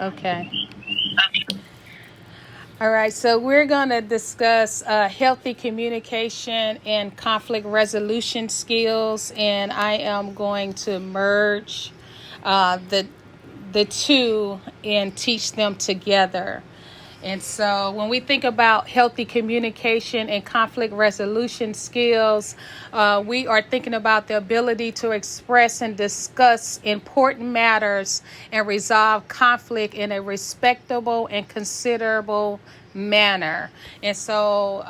Okay. All right, so we're going to discuss healthy communication and conflict resolution skills, and I am going to merge the two and teach them together. And so when we think about healthy communication and conflict resolution skills, we are thinking about the ability to express and discuss important matters and resolve conflict in a respectable and considerable manner. And so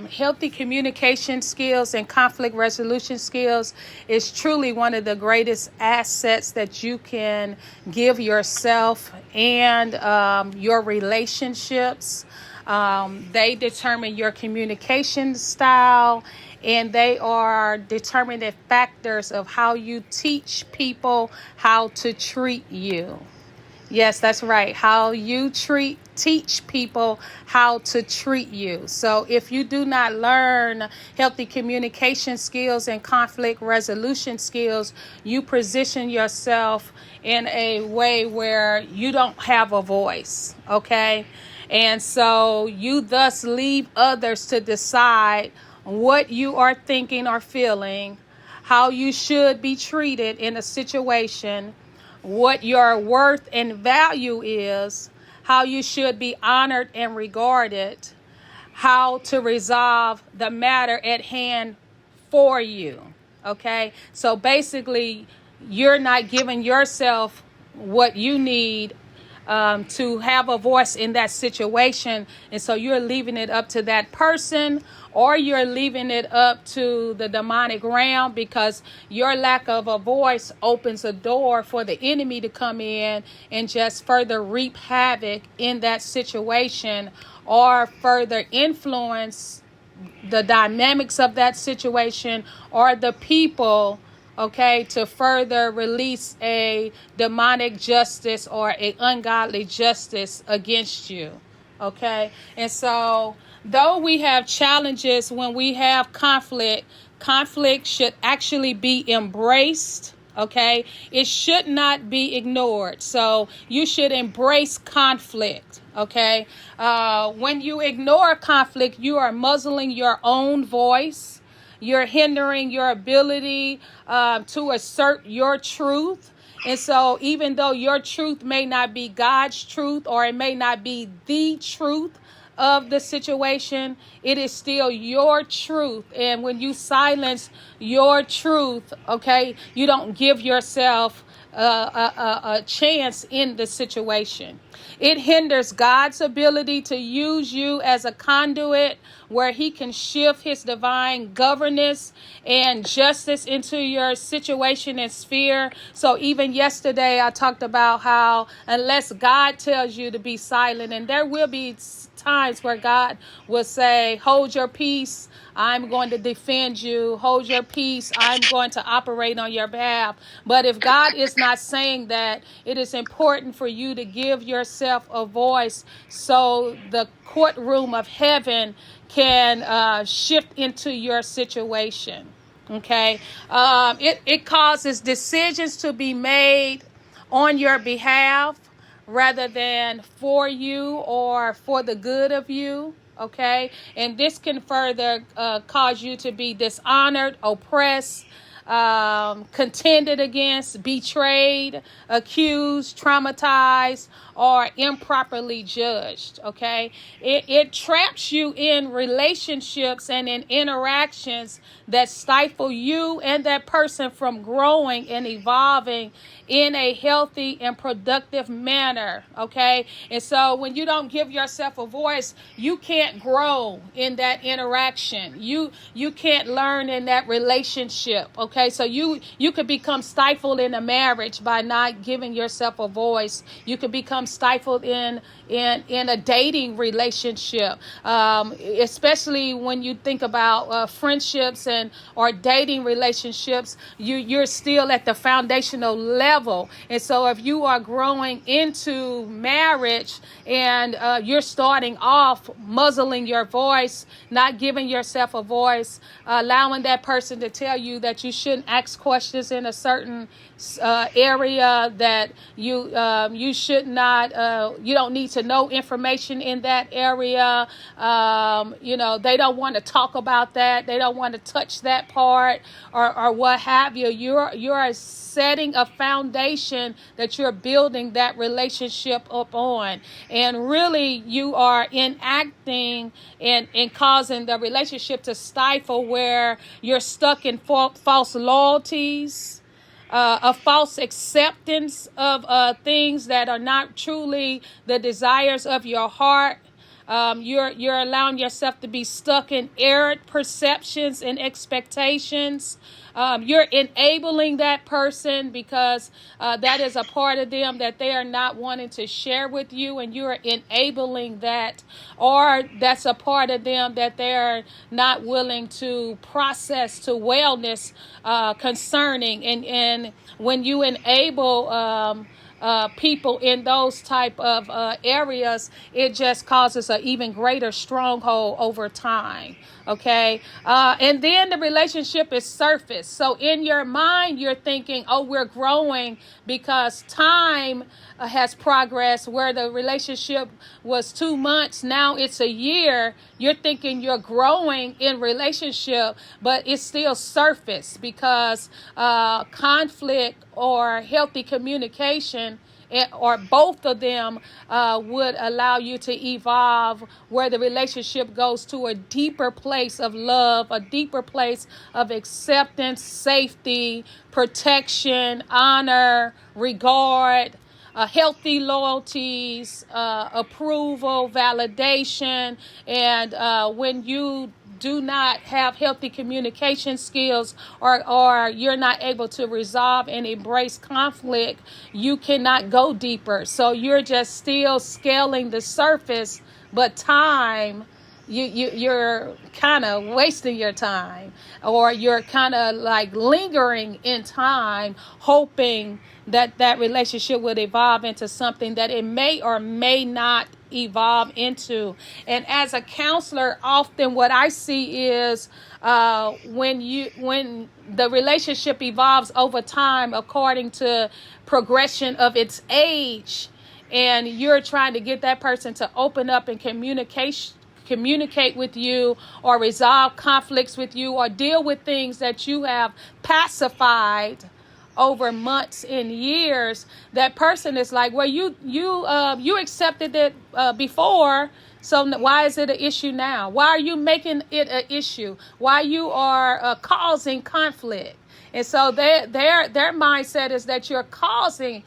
healthy communication skills and conflict resolution skills is truly one of the greatest assets that you can give yourself and your relationships. They determine your communication style, and they are determinative factors of how you teach people how to treat you. Yes, that's right. How you teach people how to treat you. So if you do not learn healthy communication skills and conflict resolution skills, you position yourself in a way where you don't have a voice. Okay. And so you thus leave others to decide what you are thinking or feeling, how you should be treated in a situation, what your worth and value is, how you should be honored and regarded, how to resolve the matter at hand for you. Okay? So basically, you're not giving yourself what you need to have a voice in that situation. And so you're leaving it up to that person, or you're leaving it up to the demonic realm, because your lack of a voice opens a door for the enemy to come in and just further reap havoc in that situation, or further influence the dynamics of that situation or the people, okay, to further release a demonic justice or a ungodly justice against you. Okay. And so though we have challenges when we have conflict should actually be embraced. Okay. It should not be ignored. So you should embrace conflict. Okay. When you ignore conflict, you are muzzling your own voice. You're hindering your ability to assert your truth. And so even though your truth may not be God's truth, or it may not be the truth of the situation, it is still your truth. And when you silence your truth, okay, you don't give yourself a chance in the situation. It hinders God's ability to use you as a conduit where he can shift his divine governance and justice into your situation and sphere. So even yesterday, I talked about how unless God tells you to be silent, and there will be times where God will say, hold your peace, I'm going to defend you. Hold your peace, I'm going to operate on your behalf. But if God is not saying that, it is important for you to give yourself a voice so the courtroom of heaven can shift into your situation. Okay. It causes decisions to be made on your behalf rather than for you or for the good of you. Okay. And this can further cause you to be dishonored, oppressed, contended against, betrayed, accused, traumatized, or improperly judged. Okay. It traps you in relationships and in interactions that stifle you and that person from growing and evolving in a healthy and productive manner. Okay. And so when you don't give yourself a voice, you can't grow in that interaction. You can't learn in that relationship. Okay. So you could become stifled in a marriage by not giving yourself a voice. You could become stifled in a dating relationship, especially when you think about friendships or dating relationships. You're still at the foundational level level. And so if you are growing into marriage and you're starting off muzzling your voice, not giving yourself a voice, allowing that person to tell you that you shouldn't ask questions in a certain area, that you should not, you don't need to know information in that area. They don't want to talk about that. They don't want to touch that part, or what have you. You're setting a foundation that you're building that relationship up on. And really, you are enacting and causing the relationship to stifle, where you're stuck in false loyalties, a false acceptance of things that are not truly the desires of your heart. You're allowing yourself to be stuck in errant perceptions and expectations. You're enabling that person because that is a part of them that they are not wanting to share with you, and you're enabling that. Or that's a part of them that they're not willing to process to wellness concerning. And when you enable people in those type of areas, it just causes an even greater stronghold over time. Okay. And then the relationship is surface. So in your mind, you're thinking, oh, we're growing because time has progressed. Where the relationship was 2 months, now it's a year. You're thinking you're growing in relationship, but it's still surface, because conflict or healthy communication, or both of them, would allow you to evolve, where the relationship goes to a deeper place of love, a deeper place of acceptance, safety, protection, honor, regard, healthy loyalties, approval, validation. And when you do not have healthy communication skills, or you're not able to resolve and embrace conflict, you cannot go deeper. So you're just still scaling the surface, but time, you're kind of wasting your time, or you're kind of like lingering in time, hoping that that relationship would evolve into something that it may or may not evolve into. And as a counselor, often what I see is when the relationship evolves over time according to progression of its age, and you're trying to get that person to open up and communicate with you, or resolve conflicts with you, or deal with things that you have pacified over months and years, that person is like, well, you accepted it before, so why is it an issue now? Why are you making it an issue? Why you are causing conflict? And so their mindset is that you're causing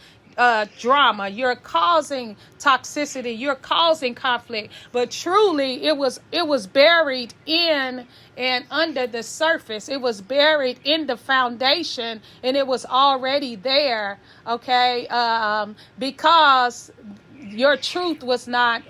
drama, you're causing toxicity, you're causing conflict, but truly it was buried in and under the surface. It was buried in the foundation, and it was already there. Okay, because your truth was not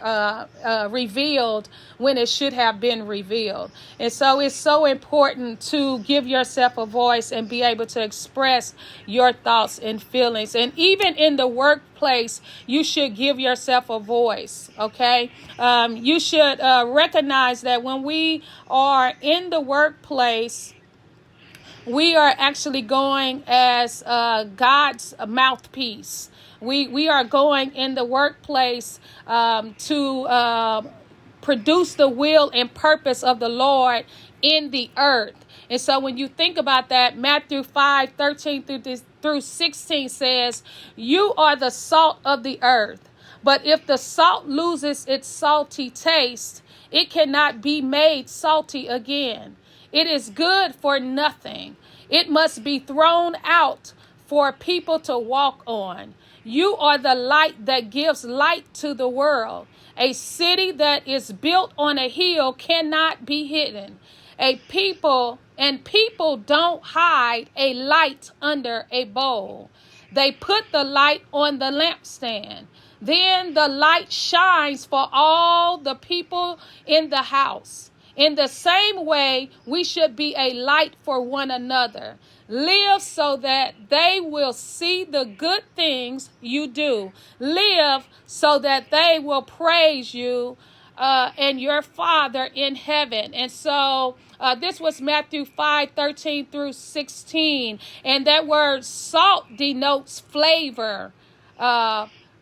revealed when it should have been revealed. And so it's so important to give yourself a voice and be able to express your thoughts and feelings. And even in the workplace, you should give yourself a voice, okay? You should recognize that when we are in the workplace, we are actually going as God's mouthpiece. We are going in the workplace to produce the will and purpose of the Lord in the earth. And so when you think about that, Matthew 5:13 through 16 says, you are the salt of the earth. But if the salt loses its salty taste, it cannot be made salty again. It is good for nothing. It must be thrown out for people to walk on. You are the light that gives light to the world. A city that is built on a hill cannot be hidden. People don't hide a light under a bowl. They put the light on the lampstand. Then the light shines for all the people in the house. In the same way, we should be a light for one another. Live so that they will see the good things you do. Live so that they will praise you and your Father in heaven. And so this was Matthew 5:13 through 16. And that word salt denotes flavor,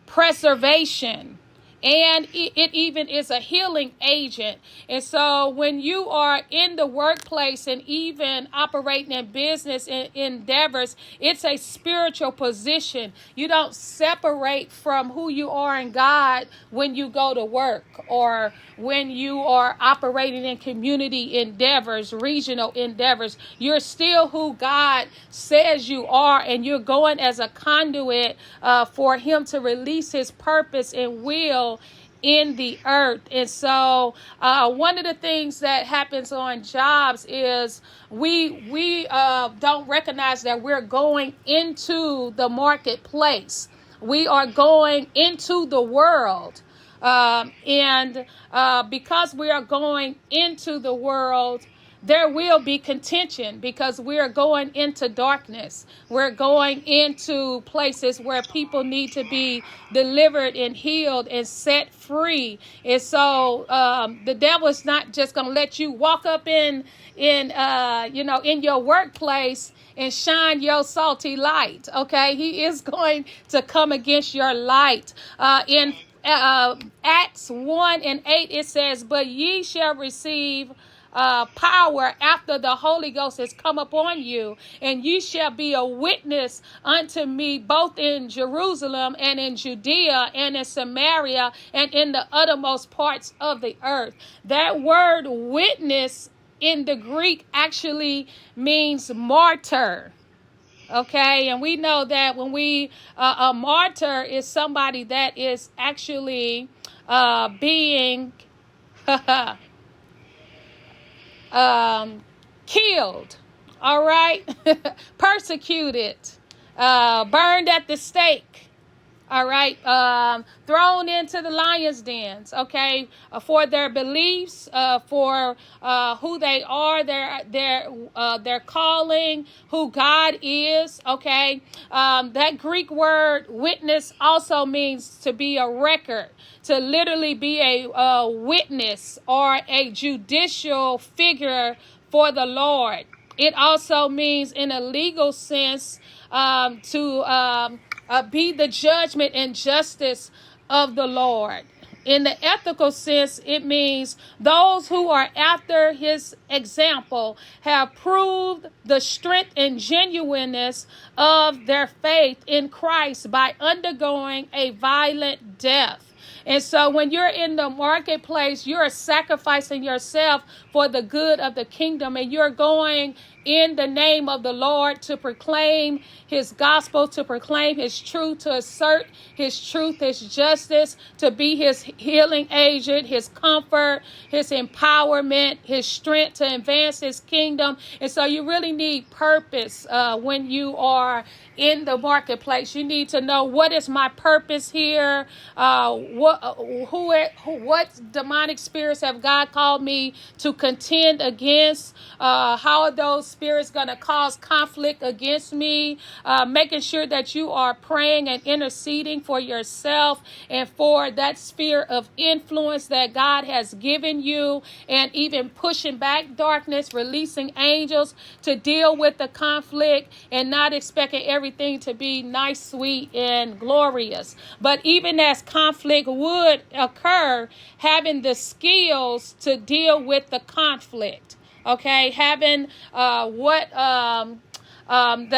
preservation, and it even is a healing agent. And so when you are in the workplace and even operating in business endeavors, it's a spiritual position. You don't separate from who you are in God when you go to work, or when you are operating in community endeavors, regional endeavors. You're still who God says you are, and you're going as a conduit for him to release his purpose and will in the earth. And so one of the things that happens on jobs is we don't recognize that we're going into the marketplace. We are going into the world. And because we are going into the world, there will be contention, because we're going into darkness. We're going into places where people need to be delivered and healed and set free. And so the devil is not just going to let you walk up in your workplace and shine your salty light. Okay, he is going to come against your light. In Acts 1:8, it says, "But ye shall receive power after the Holy Ghost has come upon you, and ye shall be a witness unto me both in Jerusalem and in Judea and in Samaria and in the uttermost parts of the earth." That word witness in the Greek actually means martyr. Okay, and we know that when a martyr is somebody that is actually being killed, all right, persecuted, burned at the stake, all right, thrown into the lion's dens, okay, for their beliefs, for who they are, their calling, who God is, okay. That Greek word witness also means to be a record, to literally be a witness or a judicial figure for the Lord. It also means, in a legal sense, to be the judgment and justice of the Lord. In the ethical sense, it means those who are after his example have proved the strength and genuineness of their faith in Christ by undergoing a violent death. And so when you're in the marketplace, you're sacrificing yourself for the good of the kingdom, and you're going in the name of the Lord to proclaim his gospel, to proclaim his truth, to assert his truth, his justice, to be his healing agent, his comfort, his empowerment, his strength to advance his kingdom. And so you really need purpose when you are in the marketplace. You need to know, what is my purpose here? What demonic spirits have God called me to contend against? How are those spirits going to cause conflict against me? Making sure that you are praying and interceding for yourself and for that sphere of influence that God has given you, and even pushing back darkness, releasing angels to deal with the conflict, and not expecting everything to be nice, sweet, and glorious. But even as conflict would occur, having the skills to deal with the conflict. Okay, having the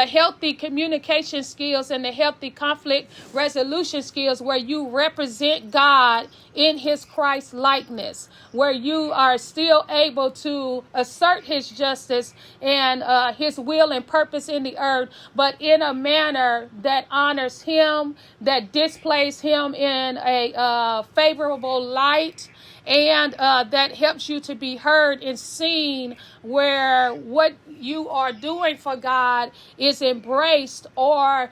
healthy communication skills and the healthy conflict resolution skills, where you represent God in his Christ likeness, where you are still able to assert his justice and his will and purpose in the earth, but in a manner that honors him, that displays him in a favorable light, and that helps you to be heard and seen, where what you are doing for God is embraced, or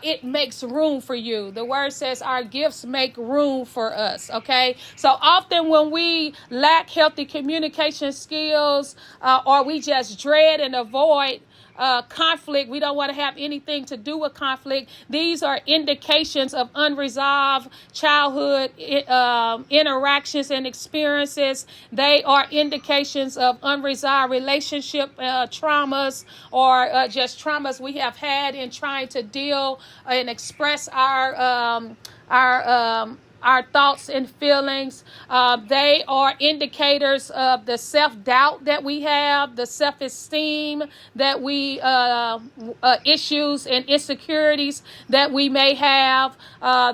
it makes room for you. The word says our gifts make room for us, okay? So often when we lack healthy communication skills, or we just dread and avoid conflict, we don't want to have anything to do with conflict. These are indications of unresolved childhood interactions and experiences. They are indications of unresolved relationship traumas, or just traumas we have had in trying to deal and express our thoughts and feelings. They are indicators of the self-doubt that we have, the self-esteem that we, issues and insecurities that we may have.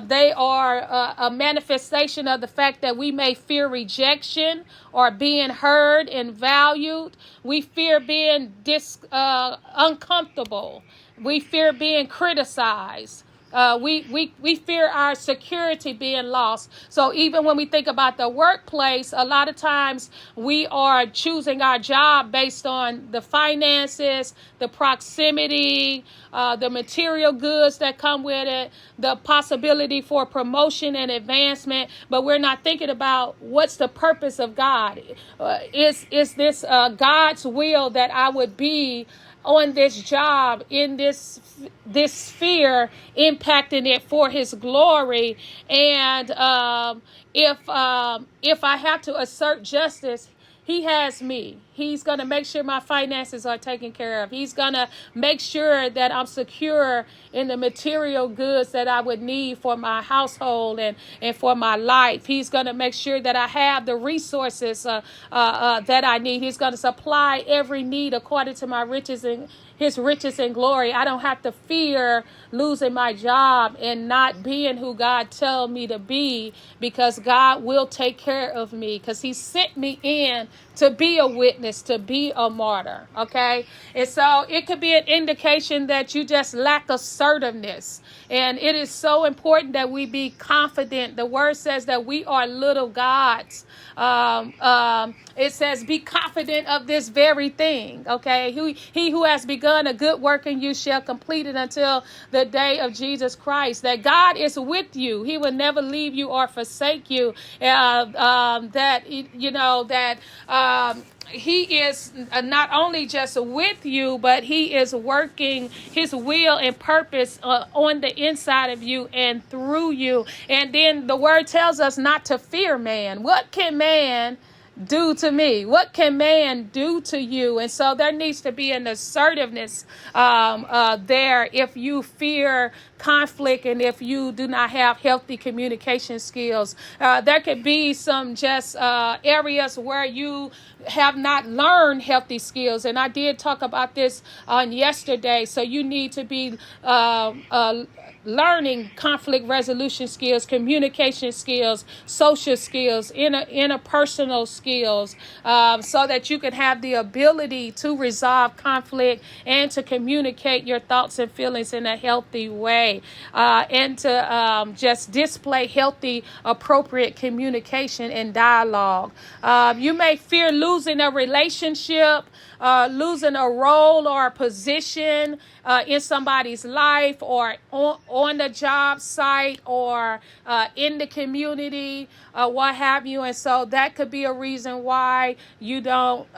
They are a manifestation of the fact that we may fear rejection or being heard and valued. We fear being uncomfortable. We fear being criticized. We fear our security being lost. So even when we think about the workplace, a lot of times we are choosing our job based on the finances, the proximity, the material goods that come with it, the possibility for promotion and advancement. But we're not thinking about what's the purpose of God. Is this God's will that I would be on this job, in this sphere, impacting it for His glory? And if I have to assert justice, He has me. He's going to make sure my finances are taken care of. He's going to make sure that I'm secure in the material goods that I would need for my household and for my life. He's going to make sure that I have the resources that I need. He's going to supply every need according to my riches and His riches and glory. I don't have to fear losing my job and not being who God tells me to be, because God will take care of me, because He sent me in to be a witness, to be a martyr, okay? And so it could be an indication that you just lack assertiveness. And it is so important that we be confident. The word says that we are little gods. It says, be confident of this very thing, okay? He who has begun a good work in you shall complete it until the day of Jesus Christ. That God is with you. He will never leave you or forsake you. He is not only just with you, but He is working His will and purpose on the inside of you and through you. And then the word tells us not to fear man. What can man do to me? What can man do to you? And so there needs to be an assertiveness there if you fear conflict and if you do not have healthy communication skills. There could be some just areas where you have not learned healthy skills. And I did talk about this on yesterday. So you need to be learning conflict resolution skills, communication skills, social skills, interpersonal skills, so that you can have the ability to resolve conflict and to communicate your thoughts and feelings in a healthy way, and to just display healthy, appropriate communication and dialogue. You may fear losing a relationship, losing a role or a position in somebody's life, or on the job site, or in the community, what have you. And so that could be a reason why you don't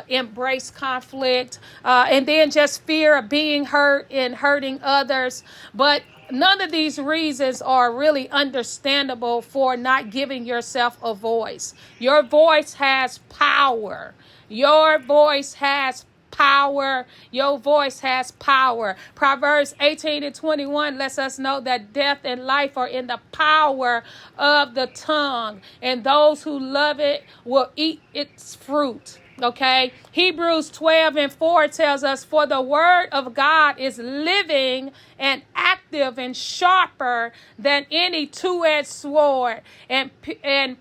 embrace conflict. And then just fear of being hurt and hurting others. But none of these reasons are really understandable for not giving yourself a voice. Your voice has power. Your voice has power. Your voice has power. Proverbs 18:21 lets us know that death and life are in the power of the tongue, and those who love it will eat its fruit. Okay. Hebrews 12:4 tells us, for the word of God is living and active and sharper than any two-edged sword, and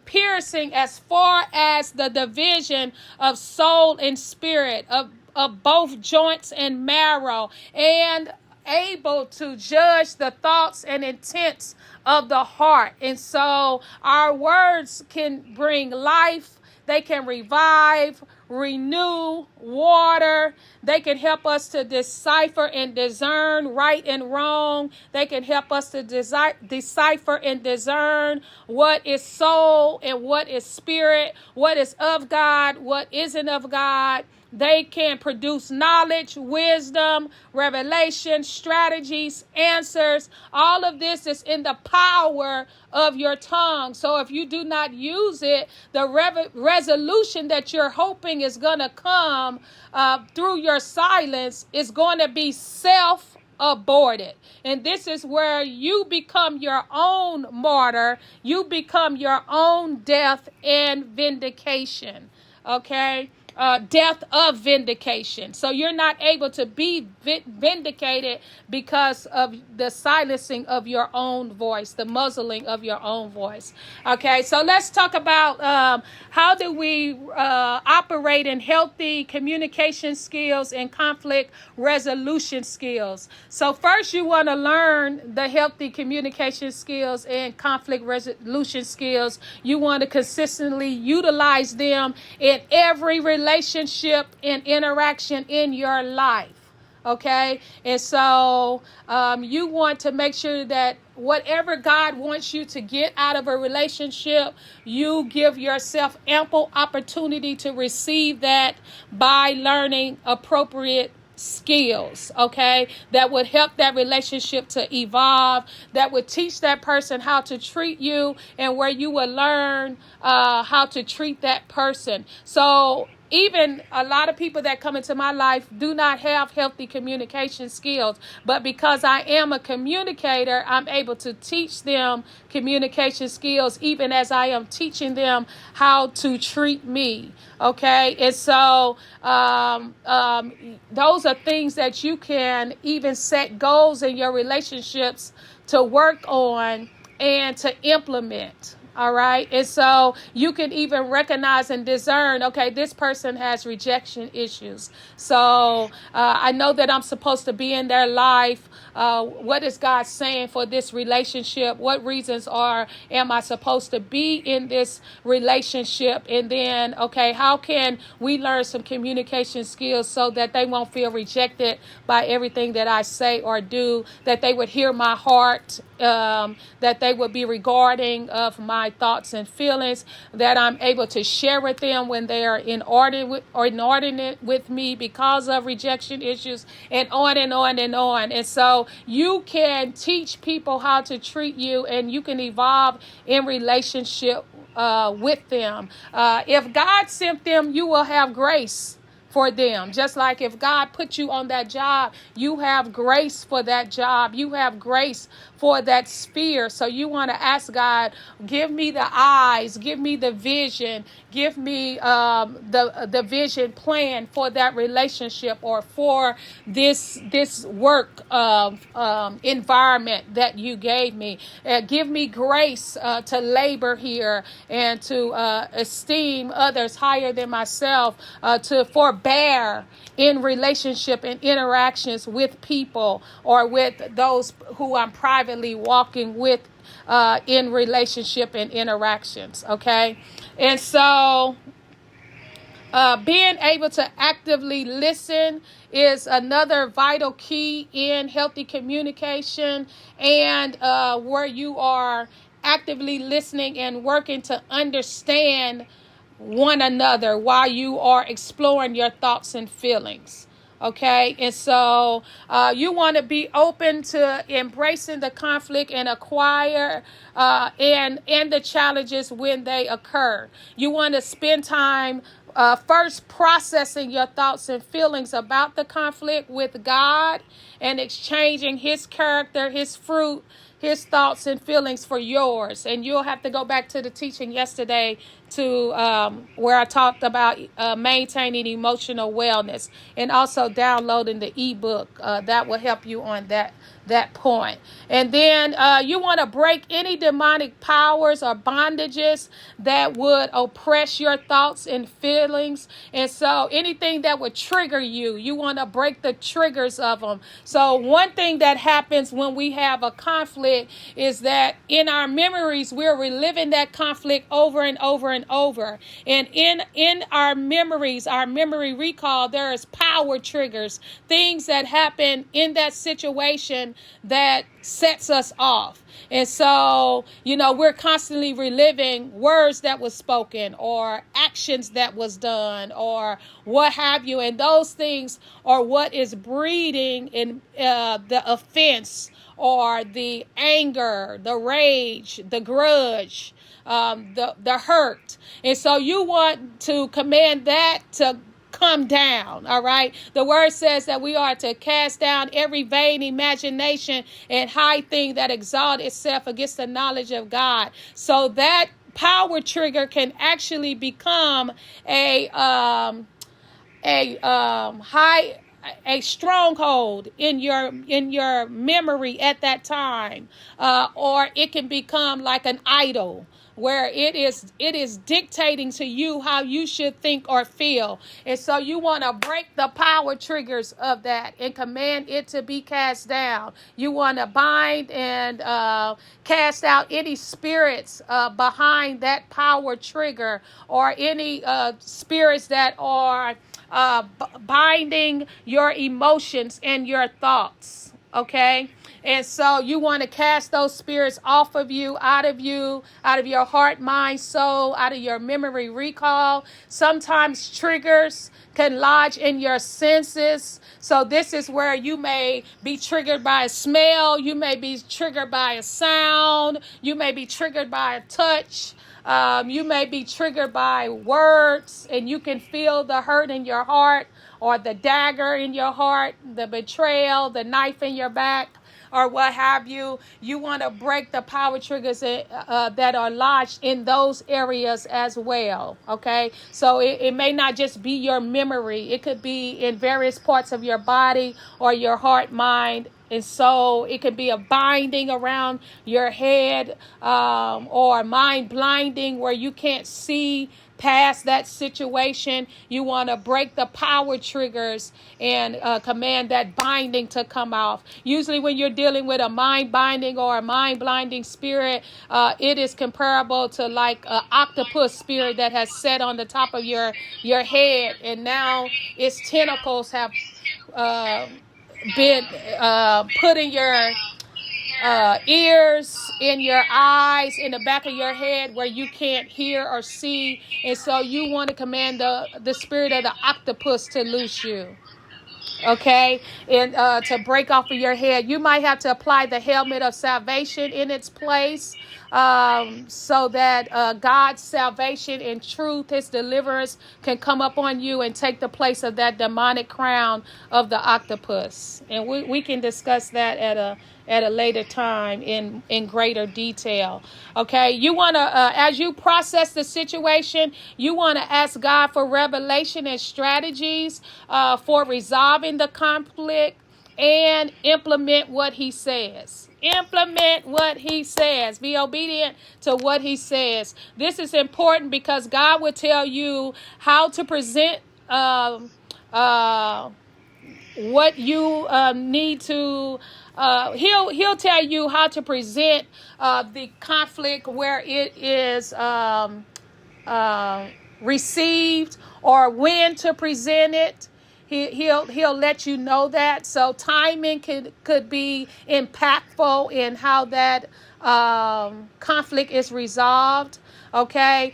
piercing as far as the division of soul and spirit, of both joints and marrow, and able to judge the thoughts and intents of the heart. And so our words can bring life. They can revive, renew, water. They can help us to decipher and discern right and wrong. They can help us to decipher and discern what is soul and what is spirit, what is of God, what isn't of God. They can produce knowledge, wisdom, revelation, strategies, answers. All of this is in the power of your tongue. So if you do not use it, the resolution that you're hoping is going to come through your silence is going to be aborted. And this is where you become your own martyr. You become your own death and vindication. Okay? Death of vindication. So you're not able to be vindicated because of the silencing of your own voice, the muzzling of your own voice. Okay, so let's talk about how do we operate in healthy communication skills and conflict resolution skills. So first you want to learn the healthy communication skills and conflict resolution skills. You want to consistently utilize them in every relationship and interaction in your life. Okay, and so you want to make sure that whatever God wants you to get out of a relationship, you give yourself ample opportunity to receive that by learning appropriate skills, okay, that would help that relationship to evolve, that would teach that person how to treat you, and where you will learn how to treat that person. So even a lot of people that come into my life do not have healthy communication skills, but because I am a communicator, I'm able to teach them communication skills, even as I am teaching them how to treat me. Okay, and so those are things that you can even set goals in your relationships to work on and to implement. All right. And so you can even recognize and discern, okay, this person has rejection issues. So I know that I'm supposed to be in their life. What is God saying for this relationship? What reasons am I supposed to be in this relationship? And then, okay, how can we learn some communication skills so that they won't feel rejected by everything that I say or do, that they would hear my heart, that they would be regarding of my thoughts and feelings, that I'm able to share with them when they are inordinate with me because of rejection issues, and on and on and on. And so you can teach people how to treat you, and you can evolve in relationship with them. If God sent them, you will have grace for them. Just like if God put you on that job, you have grace for that job. You have grace for that sphere. So you want to ask God, give me the eyes, give me the vision, give me the vision plan for that relationship or for this work environment that you gave me. Give me grace to labor here and to esteem others higher than myself, to forbear in relationship and interactions with people or with those who I'm privately walking with in relationship and interactions. Okay. And so being able to actively listen is another vital key in healthy communication, and where you are actively listening and working to understand one another while you are exploring your thoughts and feelings. Okay, and so you want to be open to embracing the conflict and acquire and the challenges when they occur. You want to spend time first processing your thoughts and feelings about the conflict with God and exchanging His character, His fruit, His thoughts and feelings for yours. And you'll have to go back to the teaching yesterday to where I talked about maintaining emotional wellness, and also downloading the ebook that will help you on that that point. And then you want to break any demonic powers or bondages that would oppress your thoughts and feelings. And so anything that would trigger you, you want to break the triggers of them. So one thing that happens when we have a conflict is that in our memories, we're reliving that conflict over and over and over. And in our memories, our memory recall, there is power triggers, things that happen in that situation that sets us off. And so, we're constantly reliving words that was spoken or actions that was done or what have you. And those things are what is breeding in the offense or the anger, the rage, the grudge, the hurt. And so you want to command that to come down. All right. The word says that we are to cast down every vain imagination and high thing that exalts itself against the knowledge of God. So that power trigger can actually become a stronghold in your memory at that time, or it can become like an idol where it is dictating to you how you should think or feel. And so you want to break the power triggers of that and command it to be cast down. You want to bind and cast out any spirits behind that power trigger, or any spirits that are binding your emotions and your thoughts. Okay. And so you want to cast those spirits off of you, out of your heart, mind, soul, out of your memory recall. Sometimes triggers can lodge in your senses. So this is where you may be triggered by a smell. You may be triggered by a sound. You may be triggered by a touch. You may be triggered by words, and you can feel the hurt in your heart, or the dagger in your heart, the betrayal, the knife in your back, or what have you. You want to break the power triggers that are lodged in those areas as well. Okay. So it may not just be your memory. It could be in various parts of your body or your heart, mind, and so it could be a binding around your head, or mind blinding where you can't see past that situation. You want to break the power triggers and command that binding to come off. Usually when you're dealing with a mind binding or a mind blinding spirit, it is comparable to like an octopus spirit that has set on the top of your head, and now its tentacles have been put in your ears, in your eyes, in the back of your head where you can't hear or see. And so you want to command the spirit of the octopus to loose you. Okay, and to break off of your head. You might have to apply the helmet of salvation in its place, so that God's salvation and truth, his deliverance, can come up on you and take the place of that demonic crown of the octopus. And we can discuss that at a later time in greater detail. Okay, you want to, as you process the situation, you want to ask God for revelation and strategies for resolving the conflict, and implement what he says. Implement what he says. Be obedient to what he says. This is important because God will tell you how to present what you need to. He'll tell you how to present the conflict where it is received, or when to present it. He'll let you know that. So timing could be impactful in how that conflict is resolved. Okay,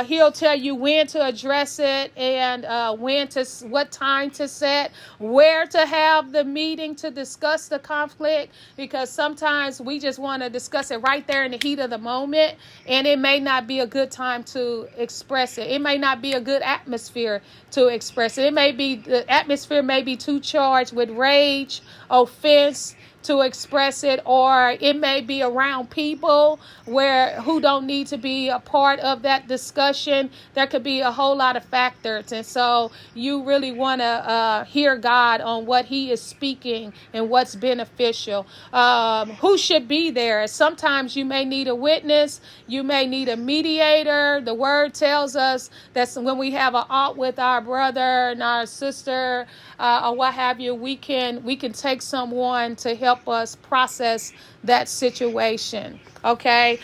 he'll tell you when to address it, and what time to set, where to have the meeting to discuss the conflict, because sometimes we just want to discuss it right there in the heat of the moment, and it may not be a good time to express it. It may not be a good atmosphere to express it. The atmosphere may be too charged with rage, offense, to express it, or it may be around people who don't need to be a part of that discussion. There could be a whole lot of factors, and so you really want to hear God on what He is speaking and what's beneficial. Who should be there? Sometimes you may need a witness, you may need a mediator. The word tells us that when we have an ought with our brother and our sister, or what have you, we can take someone to help us process that situation. Okay.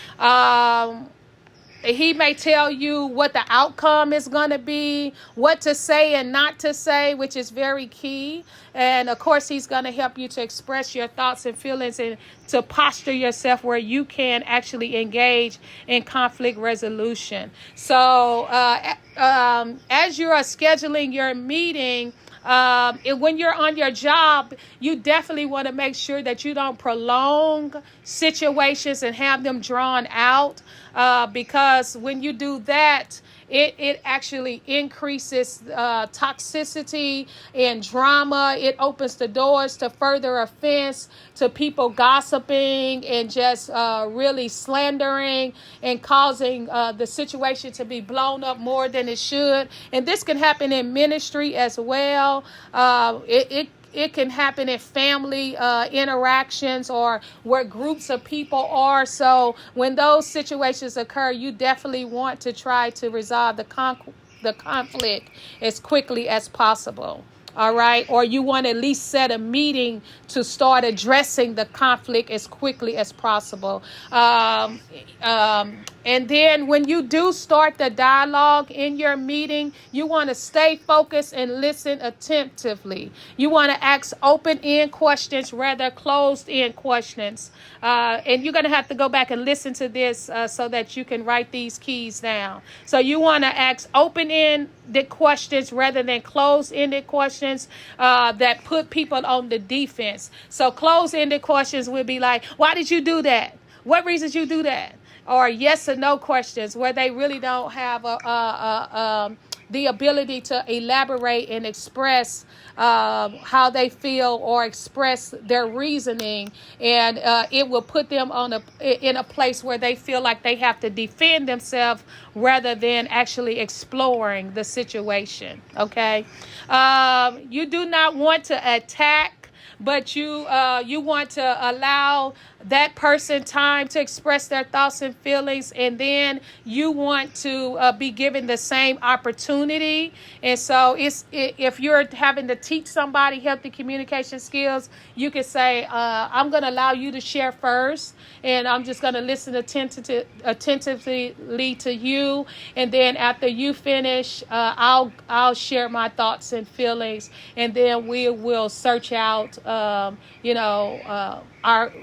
He may tell you what the outcome is going to be, what to say and not to say, which is very key. And of course, he's going to help you to express your thoughts and feelings and to posture yourself where you can actually engage in conflict resolution. So as you are scheduling your meeting, when you're on your job, you definitely want to make sure that you don't prolong situations and have them drawn out, because when you do that, it actually increases toxicity and drama. It opens the doors to further offense, to people gossiping and just really slandering and causing the situation to be blown up more than it should. And this can happen in ministry as well. It can happen in family interactions or where groups of people are. So when those situations occur, you definitely want to try to resolve the conflict as quickly as possible. All right. Or you want to at least set a meeting to start addressing the conflict as quickly as possible. And then when you do start the dialogue in your meeting, you want to stay focused and listen attentively. You want to ask open-end questions rather closed-end questions. And you're going to have to go back and listen to this so that you can write these keys down. So you want to ask open-ended questions rather than closed-ended questions that put people on the defense. So closed-ended questions will be like, why did you do that? What reasons you do that? Or yes or no questions where they really don't have the ability to elaborate and express how they feel or express their reasoning, and it will put them in a place where they feel like they have to defend themselves rather than actually exploring the situation. Okay, you do not want to attack, but you want to allow that person time to express their thoughts and feelings, and then you want to be given the same opportunity. And so if you're having to teach somebody healthy communication skills, you can say, I'm going to allow you to share first, and I'm just going to listen attentively to you, and then after you finish, I'll share my thoughts and feelings, and then we will search out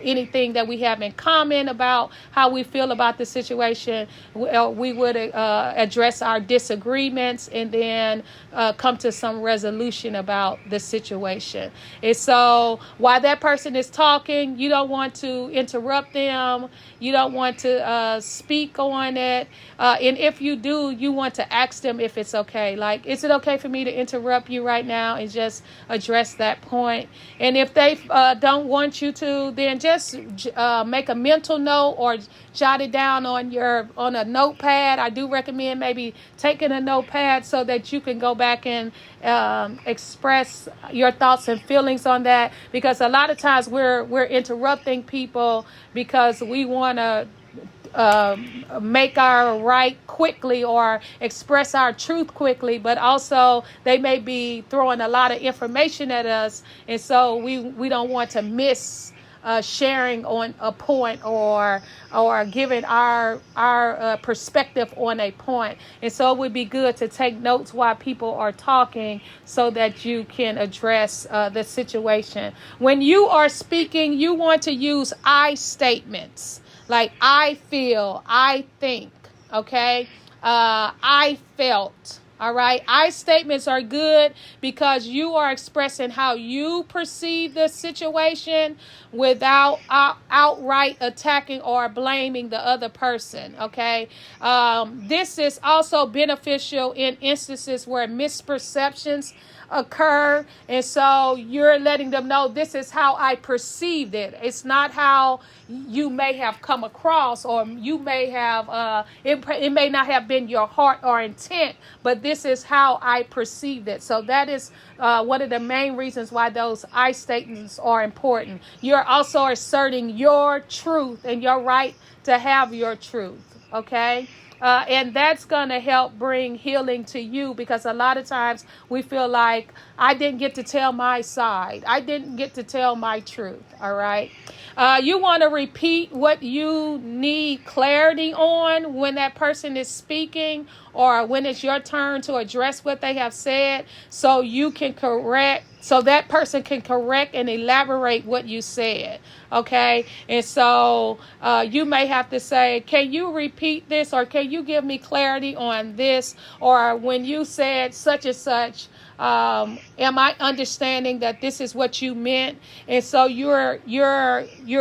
anything that we have in common about how we feel about the situation. We would address our disagreements and then come to some resolution about the situation. And so while that person is talking, you don't want to interrupt them. You don't want to speak on it. And if you do, you want to ask them if it's okay. Like, is it okay for me to interrupt you right now and just address that point? And if they don't want you to, then just make a mental note or jot it down on a notepad. I do recommend maybe taking a notepad so that you can go back and express your thoughts and feelings on that, because a lot of times we're interrupting people because we want to make our right quickly or express our truth quickly, but also they may be throwing a lot of information at us, and so we don't want to miss sharing on a point or giving our perspective on a point. And so it would be good to take notes while people are talking so that you can address the situation. When you are speaking, you want to use I statements, like I feel, I think, okay? I felt. All right. I statements are good because you are expressing how you perceive the situation without outright attacking or blaming the other person. Okay. This is also beneficial in instances where misperceptions occur. And so you're letting them know this is how I perceived it. It's not how you may have come across, or you may have, it may not have been your heart or intent, but this is how I perceived it. So that is one of the main reasons why those I statements are important. You're also asserting your truth and your right to have your truth. Okay. And that's going to help bring healing to you, because a lot of times we feel like I didn't get to tell my side. I didn't get to tell my truth. All right. You want to repeat what you need clarity on when that person is speaking, or when it's your turn to address what they have said, so you can correct, so that person can correct and elaborate what you said. Okay. And so you may have to say, can you repeat this, or can you give me clarity on this? Or when you said such and such, am I understanding that this is what you meant? And so you're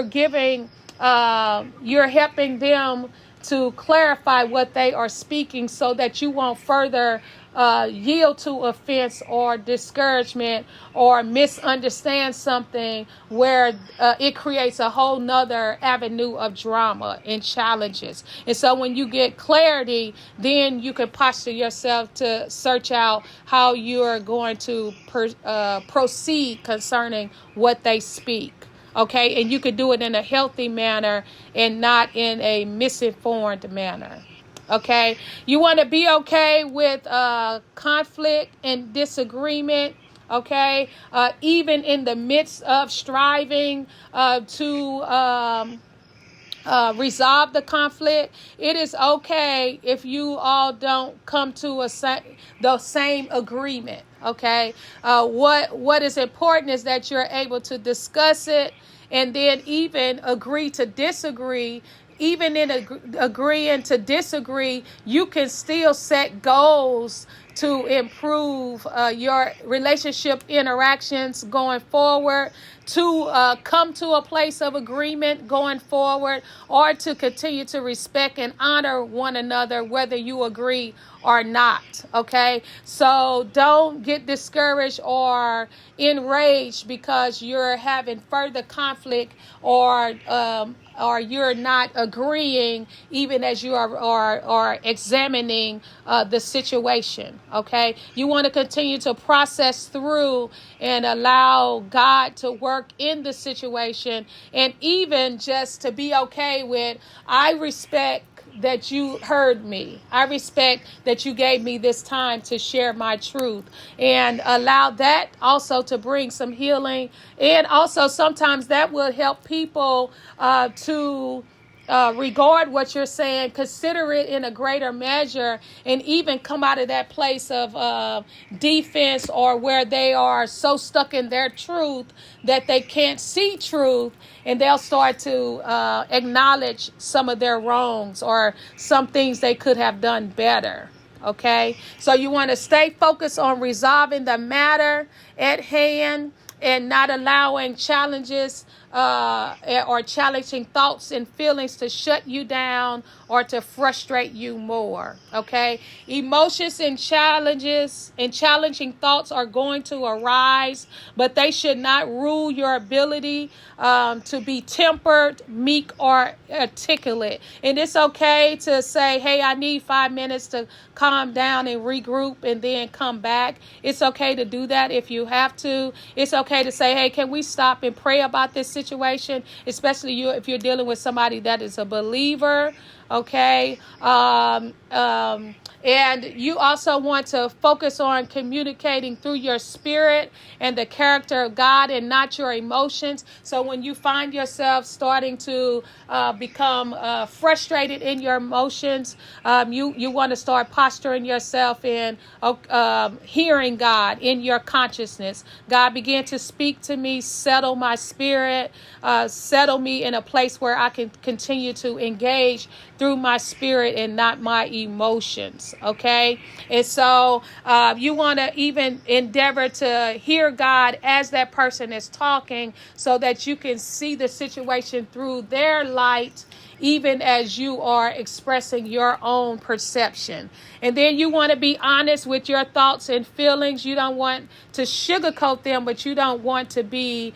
giving, you're helping them to clarify what they are speaking, so that you won't further yield to offense or discouragement, or misunderstand something where it creates a whole nother avenue of drama and challenges. And so when you get clarity, then you can posture yourself to search out how you're going to proceed concerning what they speak. Okay, and you could do it in a healthy manner and not in a misinformed manner. Okay, you want to be okay with conflict and disagreement. Okay, even in the midst of striving to resolve the conflict, it is okay if you all don't come to the same agreement. Okay, what is important is that you're able to discuss it, and then even agree to disagree. Even in agreeing to disagree, you can still set goals to improve your relationship interactions going forward, to come to a place of agreement going forward, or to continue to respect and honor one another, whether you agree or not. Okay, so don't get discouraged or enraged because you're having further conflict, or you're not agreeing, even as you are examining the situation. Okay, you want to continue to process through and allow God to work in the situation, and even just to be okay with, I respect that you heard me. I respect that you gave me this time to share my truth, and allow that also to bring some healing. And also sometimes that will help people to regard what you're saying, consider it in a greater measure, and even come out of that place of defense, or where they are so stuck in their truth that they can't see truth, and they'll start to acknowledge some of their wrongs or some things they could have done better. Okay, so you want to stay focused on resolving the matter at hand, and not allowing challenges or challenging thoughts and feelings to shut you down or to frustrate you more. Okay, emotions and challenges and challenging thoughts are going to arise, but they should not rule your ability to be tempered, meek, or articulate. And it's okay to say, hey, I need 5 minutes to calm down and regroup and then come back. It's okay to do that if you have to. It's okay to say, hey, can we stop and pray about this situation, especially if you're dealing with somebody that is a believer. Okay. And you also want to focus on communicating through your spirit and the character of God, and not your emotions. So when you find yourself starting to become frustrated in your emotions, you want to start posturing yourself in hearing God in your consciousness. God, began to speak to me, settle my spirit, settle me in a place where I can continue to engage through my spirit and not my emotions. Okay. And so you want to even endeavor to hear God as that person is talking, so that you can see the situation through their light even as you are expressing your own perception. And then you want to be honest with your thoughts and feelings. You don't want to sugarcoat them, but you don't want to be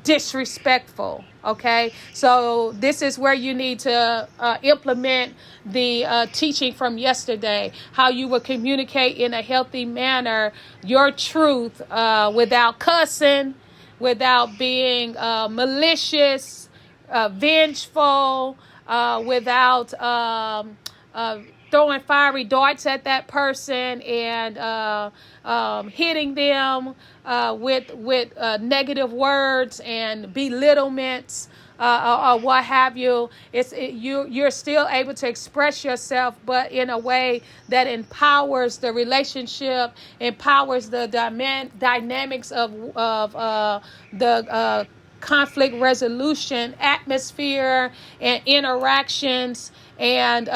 disrespectful. Okay, so this is where you need to implement the teaching from yesterday, how you will communicate in a healthy manner your truth without cussing, without being malicious, vengeful, without throwing fiery darts at that person and hitting them with negative words and belittlements. Or what have you. You're still able to express yourself, but in a way that empowers the relationship, empowers the dynamics of the conflict resolution atmosphere and interactions, and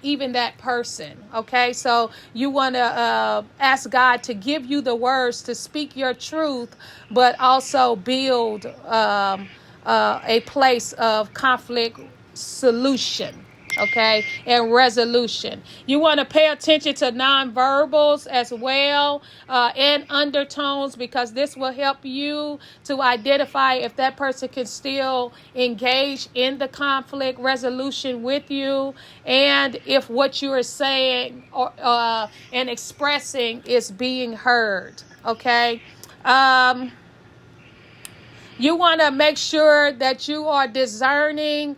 even that person. Okay, so you want to ask God to give you the words to speak your truth, but also build a place of conflict solution, okay, and resolution. You want to pay attention to nonverbals as well, and undertones, because this will help you to identify if that person can still engage in the conflict resolution with you, and if what you are saying or and expressing is being heard. Okay. You want to make sure that you are discerning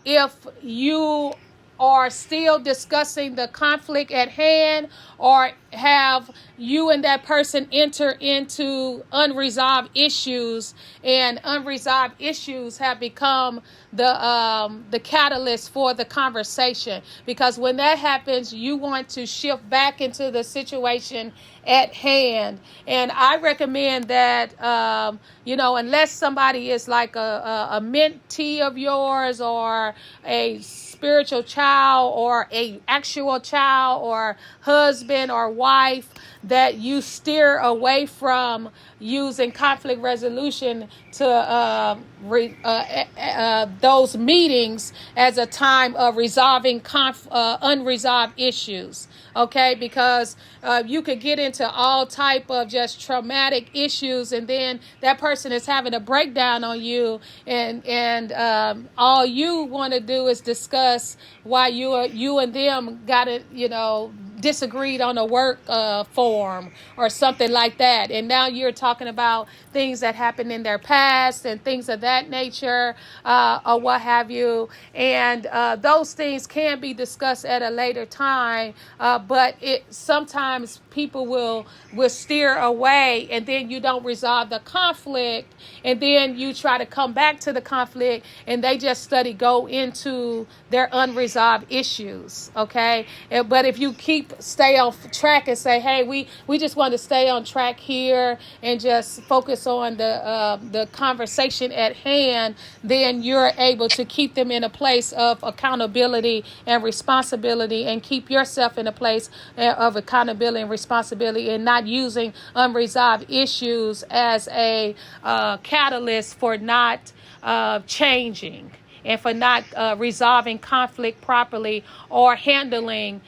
if you are still discussing the conflict at hand, or have you and that person enter into unresolved issues, and unresolved issues have become the catalyst for the conversation. Because when that happens, you want to shift back into the situation at hand. And I recommend that unless somebody is like a mentee of yours, or a spiritual child, or a actual child, or husband or wife, that you steer away from using conflict resolution to those meetings as a time of resolving unresolved issues. Okay, because you could get into all type of just traumatic issues, and then that person is having a breakdown on you, and all you want to do is discuss why you and them got it, disagreed on a work form or something like that, and now you're talking about things that happened in their past and things of that nature, or what have you. And those things can be discussed at a later time, but sometimes people will steer away, and then you don't resolve the conflict, and then you try to come back to the conflict, and they just go into their unresolved issues. Okay, but if you stay on track and say, hey, we just want to stay on track here and just focus on the conversation at hand, then you're able to keep them in a place of accountability and responsibility, and keep yourself in a place of accountability and responsibility, and not using unresolved issues as a catalyst for not changing, and for not resolving conflict properly, or handling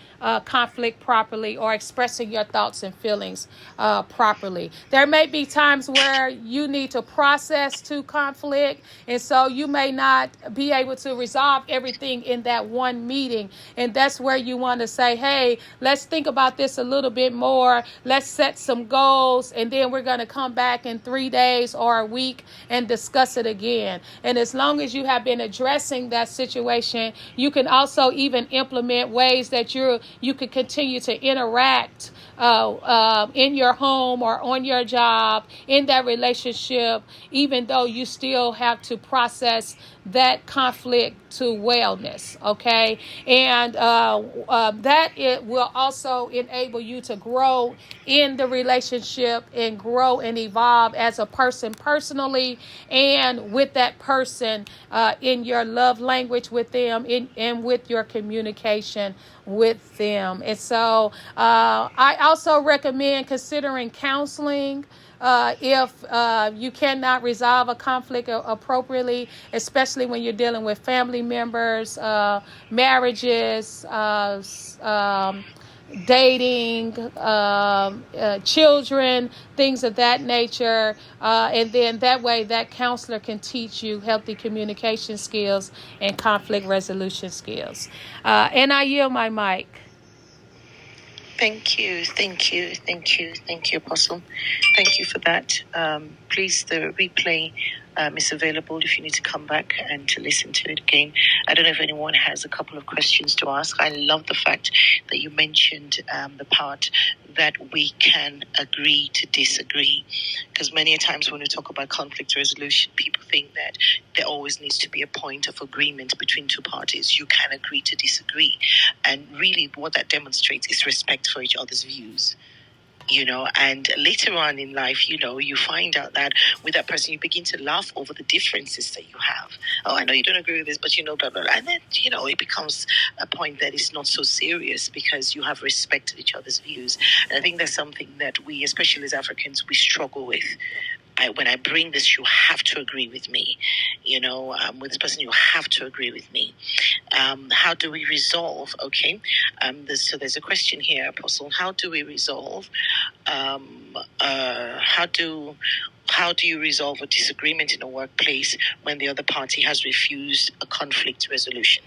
conflict properly, or expressing your thoughts and feelings properly. There may be times where you need to process to conflict, and so you may not be able to resolve everything in that one meeting, and that's where you want to say, hey, let's think about this a little bit more, let's set some goals, and then we're going to come back in 3 days or a week and discuss it again. And as long as you have been addressing that situation, you can also even implement ways that you could continue to interact in your home or on your job, in that relationship, even though you still have to process that conflict to wellness. Okay, and that it will also enable you to grow in the relationship, and grow and evolve as a person personally, and with that person, in your love language with them, and with your communication with them. And so I also recommend considering counseling if you cannot resolve a conflict appropriately, especially when you're dealing with family members, marriages, dating, children, things of that nature. And then that way that counselor can teach you healthy communication skills and conflict resolution skills. And I yield my mic. Thank you, Apostle. Thank you for that. Please, the replay is available if you need to come back and to listen to it again. I don't know if anyone has a couple of questions to ask. I love the fact that you mentioned the part that we can agree to disagree, because many a times when we talk about conflict resolution, people think that there always needs to be a point of agreement between two parties. You can agree to disagree, and really what that demonstrates is respect for each other's views. And later on in life, you find out that with that person, you begin to laugh over the differences that you have. Oh, I know you don't agree with this, but blah, blah, blah. And then, it becomes a point that is not so serious because you have respected each other's views. And I think that's something that we, especially as Africans, we struggle with. When I bring this, you have to agree with me. With this person, you have to agree with me. How do we resolve? Okay. There's a question here, Apostle. How do we resolve? How do you resolve a disagreement in a workplace when the other party has refused a conflict resolution?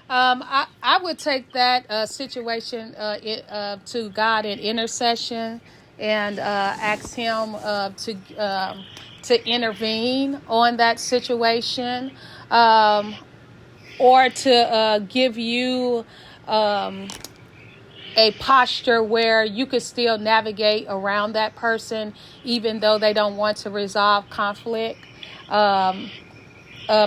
I would take that situation to God in intercession and ask Him to intervene on that situation, or to give you a posture where you could still navigate around that person even though they don't want to resolve conflict.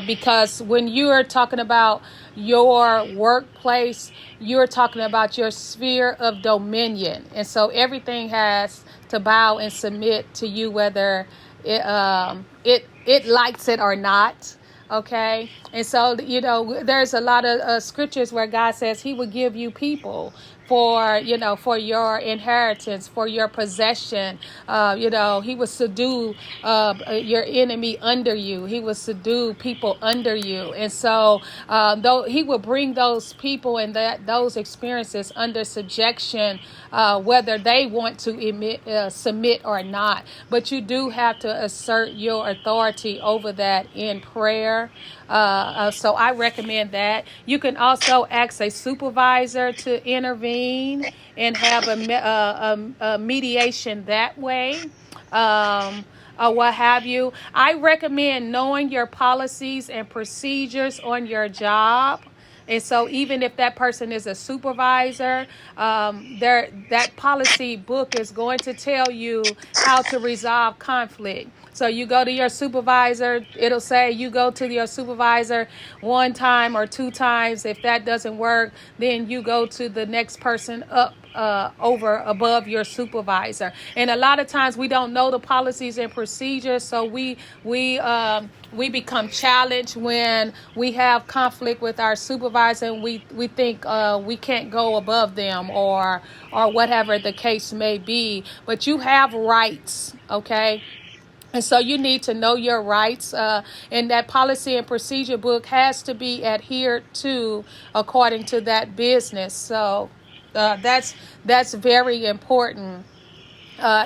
Because when you are talking about your workplace, you're talking about your sphere of dominion. And so everything has to bow and submit to you, whether it likes it or not. Okay. And so, there's a lot of scriptures where God says He would give you people for your inheritance, for your possession. He will subdue your enemy under you. He will subdue people under you. And so though He will bring those people and those experiences under subjection, whether they want to submit or not. But you do have to assert your authority over that in prayer. So I recommend that. You can also ask a supervisor to intervene and have a mediation that way, or what have you. I recommend knowing your policies and procedures on your job. And so even if that person is a supervisor, that policy book is going to tell you how to resolve conflict. So you go to your supervisor, it'll say you go to your supervisor one time or two times. If that doesn't work, then you go to the next person up above your supervisor. And a lot of times we don't know the policies and procedures, so we become challenged when we have conflict with our supervisor, and we think we can't go above them or whatever the case may be. But you have rights, okay? And so you need to know your rights, and that policy and procedure book has to be adhered to according to that business. So that's very important.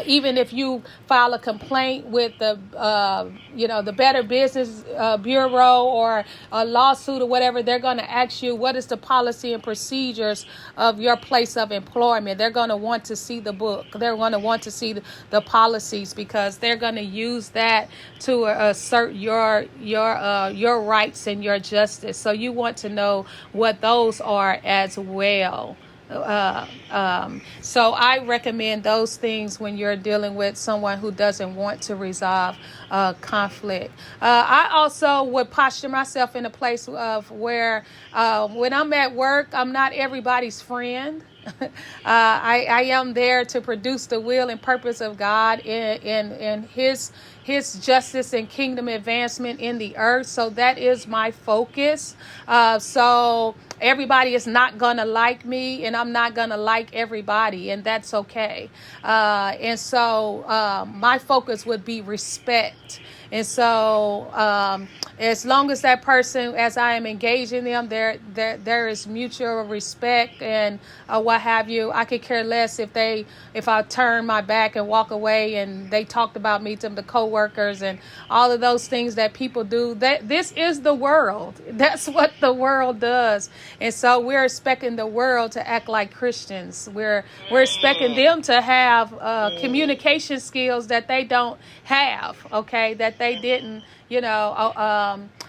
Even if you file a complaint with the Better Business Bureau or a lawsuit or whatever, they're going to ask you what is the policy and procedures of your place of employment. They're going to want to see the book. They're going to want to see the policies, because they're going to use that to assert your rights and your justice. So you want to know what those are as well. So I recommend those things when you're dealing with someone who doesn't want to resolve conflict. I also would posture myself in a place of where when I'm at work, I'm not everybody's friend. I am there to produce the will and purpose of God in His justice and kingdom advancement in the earth. So that is my focus. So everybody is not gonna like me, and I'm not gonna like everybody, and that's okay. And so my focus would be respect. And so, as long as that person, as I am engaging them, there is mutual respect and what have you. I could care less if I turn my back and walk away, and they talked about me to the coworkers and all of those things that people do. That this is the world. That's what the world does, and so we're expecting the world to act like Christians. We're expecting them to have communication skills that they don't have. Okay, that they didn't,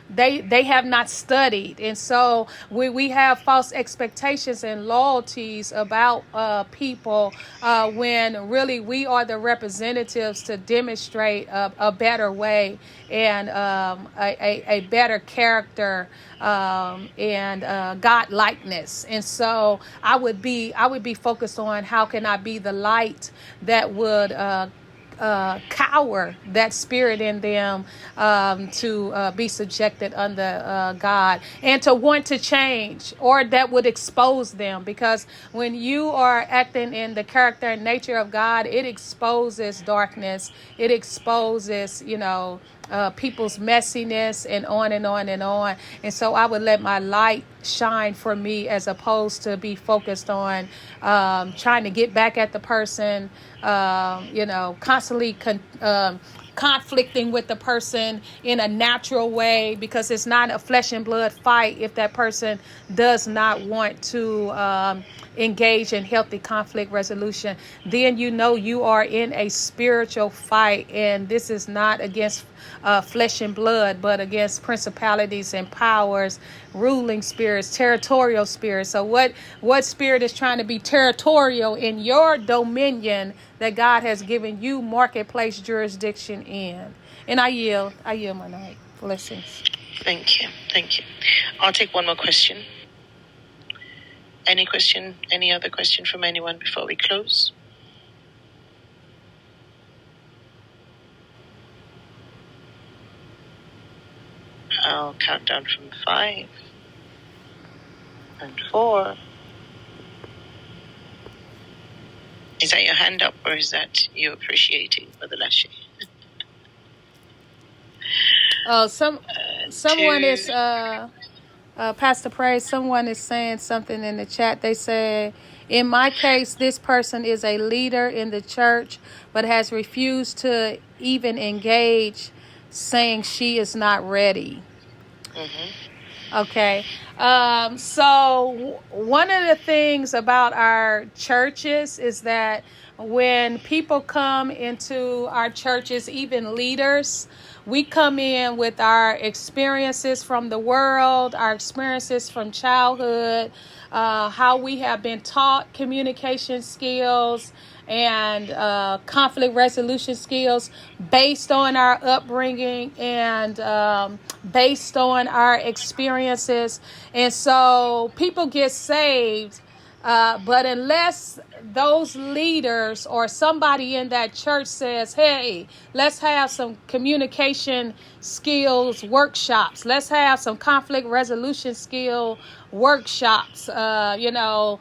they have not studied. And so we have false expectations and loyalties about people when really we are the representatives to demonstrate a better way and a better character and God likeness. And so I would be focused on how can I be the light that would cower that spirit in them to be subjected under God and to want to change, or that would expose them, because when you are acting in the character and nature of God, it exposes darkness, it exposes people's messiness, and on and on and on. And so I would let my light shine for me, as opposed to be focused on trying to get back at the person, constantly conflicting with the person in a natural way, because it's not a flesh and blood fight if that person does not want to engage in healthy conflict resolution. Then you are in a spiritual fight, and this is not against flesh and blood, but against principalities and powers, ruling spirits, territorial spirits. So what spirit is trying to be territorial in your dominion that God has given you marketplace jurisdiction in? And I yield my night. Blessings. Thank you. I'll take one more question. Any other question from anyone before we close? I'll count down from 5 and 4. Is that your hand up, or is that you appreciating Brother Lashley? Someone is Pastor Praise. Someone is saying something in the chat. They say, in my case, this person is a leader in the church, but has refused to even engage, saying she is not ready. Mm-hmm. Okay. So one of the things about our churches is that when people come into our churches, even leaders, we come in with our experiences from the world, our experiences from childhood, how we have been taught communication skills and conflict resolution skills based on our upbringing and based on our experiences. And so people get saved, but unless those leaders or somebody in that church says, hey, let's have some communication skills workshops, let's have some conflict resolution skill workshops, or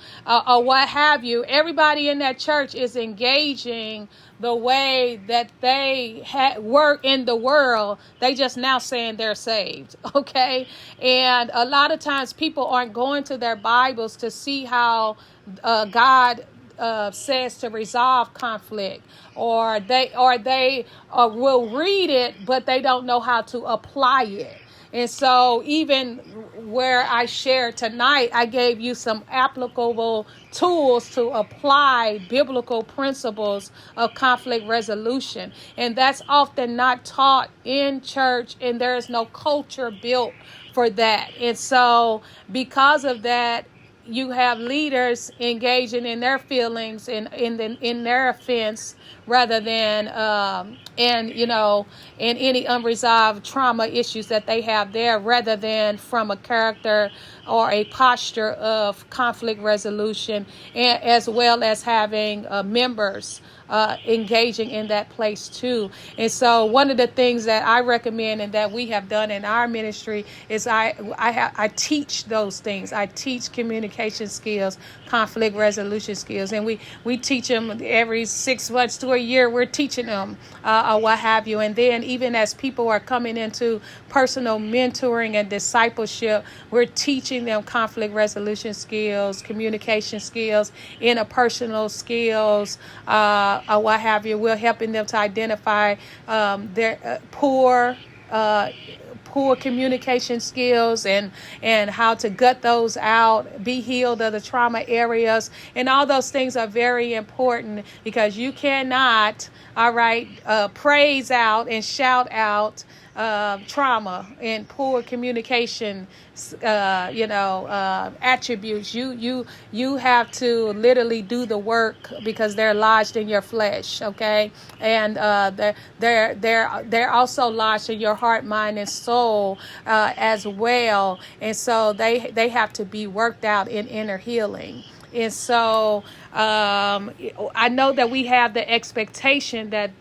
what have you, everybody in that church is engaging the way that they were in the world. They just now saying they're saved. Okay. And a lot of times people aren't going to their Bibles to see how God says to resolve conflict, or they will read it, but they don't know how to apply it. And so even where I shared tonight, I gave you some applicable tools to apply biblical principles of conflict resolution. And that's often not taught in church, and there is no culture built for that. And so because of that, you have leaders engaging in their feelings and in their offense, rather than in any unresolved trauma issues that they have there, rather than from a character or a posture of conflict resolution, and as well as having members engaging in that place too. And so one of the things that I recommend and that we have done in our ministry is I teach those things. I teach communication skills, conflict resolution skills, and we teach them every 6 months to a year. We're teaching them or what have you. And then even as people are coming into personal mentoring and discipleship, we're teaching them conflict resolution skills, communication skills, interpersonal skills, what have you. We're helping them to identify their poor communication skills and how to gut those out, be healed of the trauma areas. And all those things are very important because you cannot, all right, praise out and shout out trauma and poor communication attributes. You have to literally do the work because they're lodged in your flesh, okay? And they're also lodged in your heart, mind, and soul as well. And so they have to be worked out in inner healing. And so I know that we have the expectation that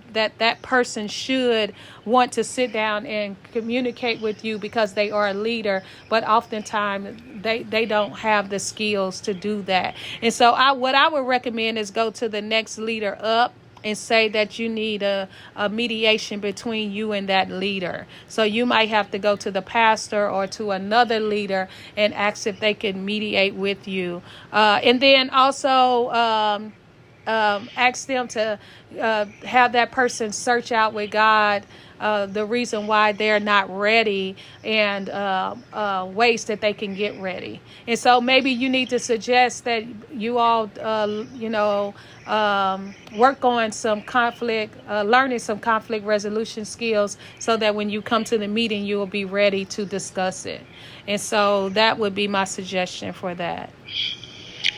person should want to sit down and communicate with you because they are a leader, but oftentimes they don't have the skills to do that. And so what I would recommend is go to the next leader up and say that you need a mediation between you and that leader. So you might have to go to the pastor or to another leader and ask if they can mediate with you. And then also ask them to have that person search out with God the reason why they're not ready and ways that they can get ready. And so maybe you need to suggest that you all, work on some learning some conflict resolution skills so that when you come to the meeting, you will be ready to discuss it. And so that would be my suggestion for that.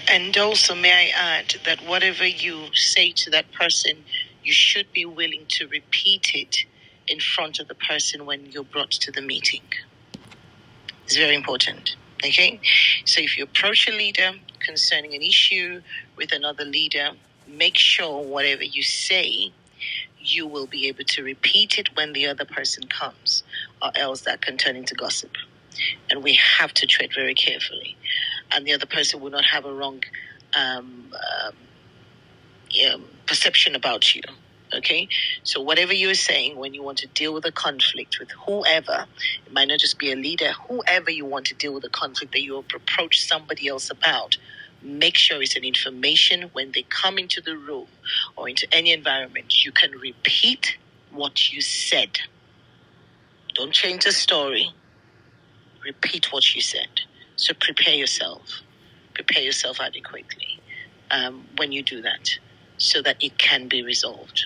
And also, may I add that whatever you say to that person, you should be willing to repeat it in front of the person when you're brought to the meeting. It's very important. Okay? So if you approach a leader concerning an issue with another leader, make sure whatever you say, you will be able to repeat it when the other person comes, or else that can turn into gossip. And we have to tread very carefully. And the other person will not have a wrong perception about you. Okay? So whatever you're saying when you want to deal with a conflict with whoever, it might not just be a leader, whoever you want to deal with a conflict that you approach somebody else about, make sure it's an information when they come into the room or into any environment, you can repeat what you said. Don't change the story. Repeat what you said. So prepare yourself adequately when you do that so that it can be resolved.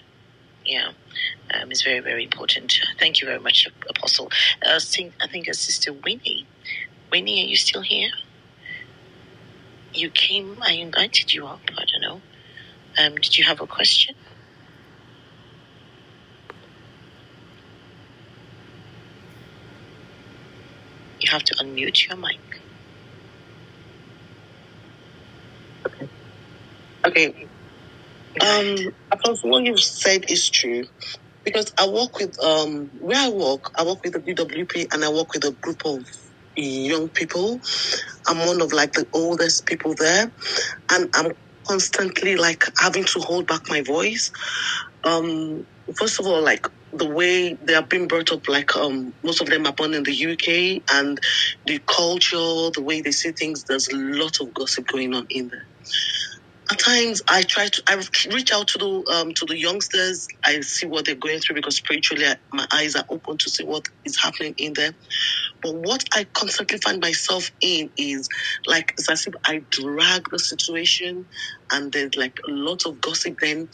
Yeah, it's very, very important. Thank you very much, Apostle. I think it's Sister Winnie. Winnie, are you still here? You came, I invited you up, I don't know. Did you have a question? You have to unmute your mic. Okay. Apostle, what you've said is true. Because I work with where I work with the BWP and I work with a group of young people. I'm one of like the oldest people there, and I'm constantly like having to hold back my voice. First of all, like the way they are being brought up, like most of them are born in the UK, and the culture, the way they see things, there's a lot of gossip going on in there. At times, I reach out to the youngsters. I see what they're going through because spiritually, my eyes are open to see what is happening in there. But what I constantly find myself in is like it's as if I drag the situation, and there's like a lot of gossip. Then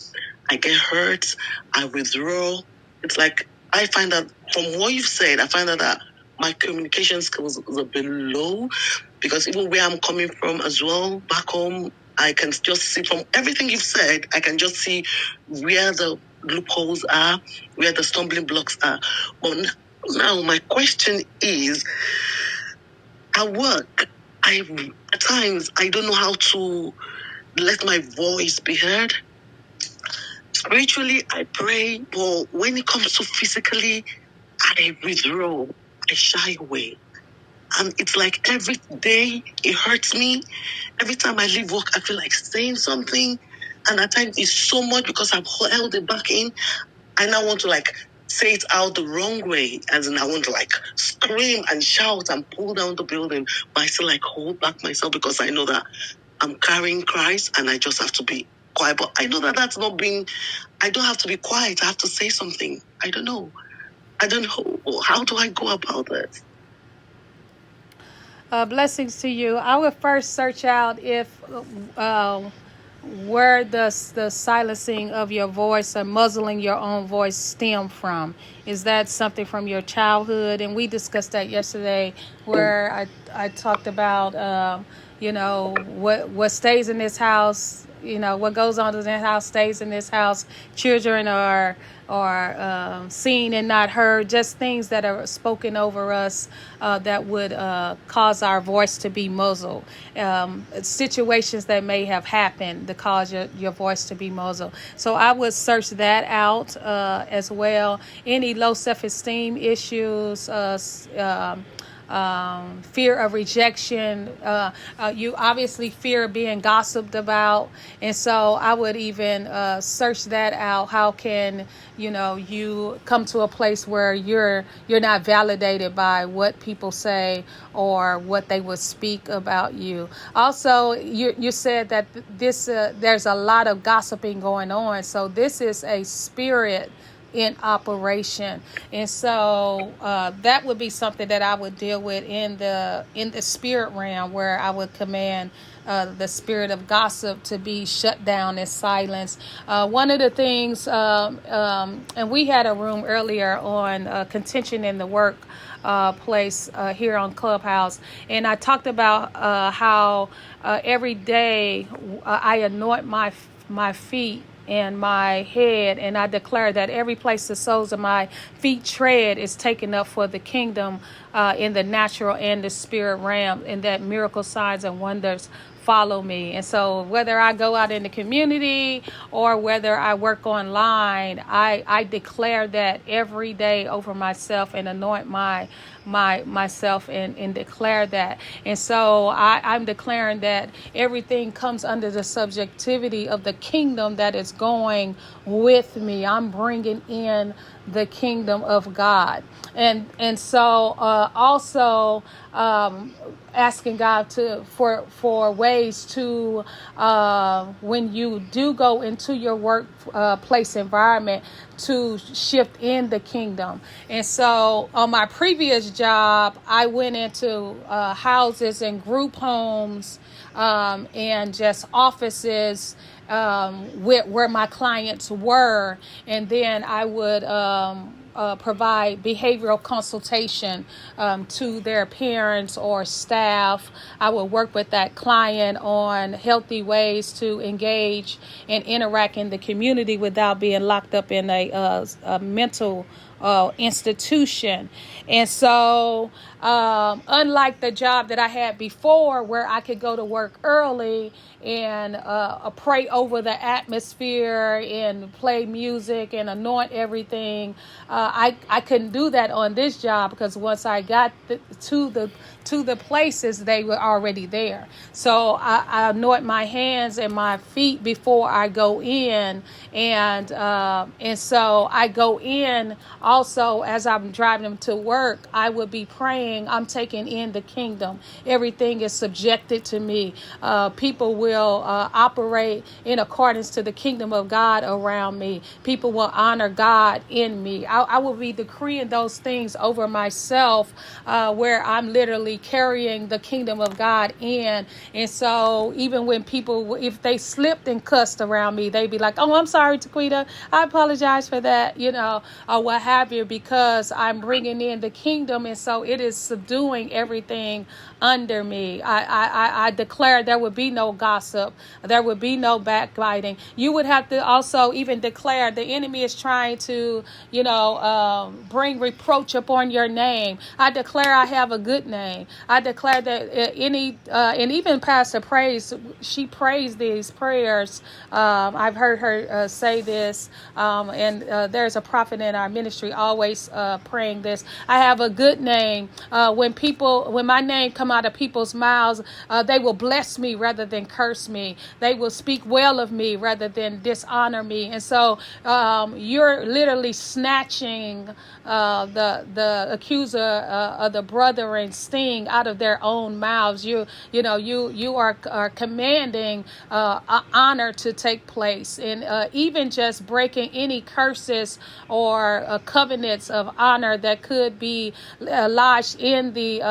I get hurt. I withdraw. It's like I find that from what you've said, I find that my communication skills is a bit low because even where I'm coming from as well, back home, I can just see from everything you've said, I can just see where the loopholes are, where the stumbling blocks are. But now my question is, at work, At times I don't know how to let my voice be heard. Spiritually, I pray, but when it comes to physically, I withdraw. I shy away. And it's like every day it hurts me. Every time I leave work, I feel like saying something. And at times it's so much because I've held it back in. I now want to like say it out the wrong way. As in I want to like scream and shout and pull down the building. But I still like hold back myself because I know that I'm carrying Christ and I just have to be quiet. But I know that that's not being, I don't have to be quiet. I have to say something. I don't know. How do I go about it? Blessings to you. I would first search out if where the silencing of your voice or muzzling your own voice stem from. Is that something from your childhood? And we discussed that yesterday, where I talked about what stays in this house. What goes on in this house stays in this house. Children are seen and not heard. Just things that are spoken over us that would cause our voice to be muzzled. Situations that may have happened to cause your voice to be muzzled. So I would search that out as well. Any low self-esteem issues, fear of rejection. You obviously fear being gossiped about, and so I would even search that out. How can you come to a place where you're not validated by what people say or what they would speak about you? Also, you said that this there's a lot of gossiping going on, so this is a spirit in operation, and so that would be something that I would deal with in the spirit realm, where I would command the spirit of gossip to be shut down and silenced. One of the things, and we had a room earlier on contention in the work place here on Clubhouse, and I talked about how every day I anoint my feet and my head, and I declare that every place the soles of my feet tread is taken up for the kingdom in the natural and the spirit realm, and that miracle signs and wonders follow me. And so whether I go out in the community or whether I work online, I declare that every day over myself and anoint myself and declare that. And so I'm declaring that everything comes under the subjectivity of the kingdom that is going with me. I'm bringing in the kingdom of God. And so also asking God for ways to when you do go into your work place environment, to shift in the kingdom. And so on my previous job, I went into houses and group homes and just offices where my clients were, and then I would provide behavioral consultation to their parents or staff. I would work with that client on healthy ways to engage and interact in the community without being locked up in a mental institution. And so unlike the job that I had before, where I could go to work early and pray over the atmosphere and play music and anoint everything, I couldn't do that on this job, because once I got to the places, they were already there. So I anoint my hands and my feet before I go in, and so I go in. Also, as I'm driving them to work, I would be praying, I'm taking in the kingdom. Everything is subjected to me. People will operate in accordance to the kingdom of God around me. People will honor God in me. I will be decreeing those things over myself, where I'm literally carrying the kingdom of God in. And so even when people, if they slipped and cussed around me, they'd be like, oh, I'm sorry, Taquetta, I apologize for that, or what have you, because I'm bringing in the kingdom. And so it is subduing everything under me. I declare there would be no gossip. There would be no backbiting. You would have to also even declare the enemy is trying to, bring reproach upon your name. I declare I have a good name. I declare that and even Pastor Praise, she prays these prayers. I've heard her say this, and there's a prophet in our ministry always praying this. I have a good name. When my name come out of people's mouths, they will bless me rather than curse me. They will speak well of me rather than dishonor me. And so you're literally snatching the accuser of the brethren sting out of their own mouths. You are commanding honor to take place, and even just breaking any curses or covenants of honor that could be lodged in the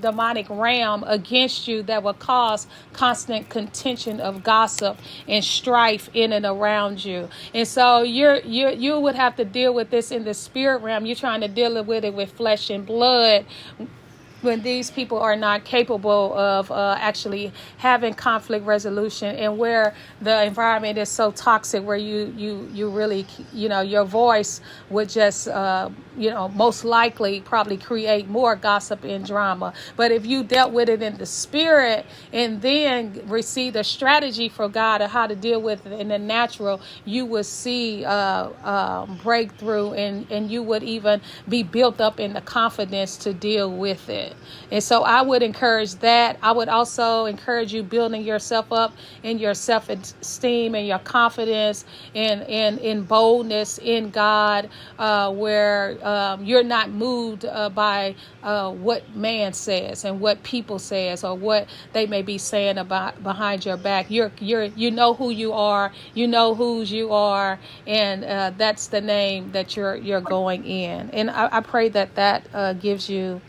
demonic realm against you, that will cause constant contention of gossip and strife in and around you. And so you would have to deal with this in the spirit realm. You're trying to deal with it with flesh and blood, when these people are not capable of actually having conflict resolution, and where the environment is so toxic, where you really, your voice would just, most likely probably create more gossip and drama. But if you dealt with it in the spirit and then receive the strategy from God of how to deal with it in the natural, you would see breakthrough, and you would even be built up in the confidence to deal with it. And so I would encourage that. I would also encourage you building yourself up in your self-esteem and your confidence and in boldness in God, where you're not moved by what man says and what people says or what they may be saying about behind your back. You know who you are, you know whose you are, and that's the name that you're going in. And I pray that gives you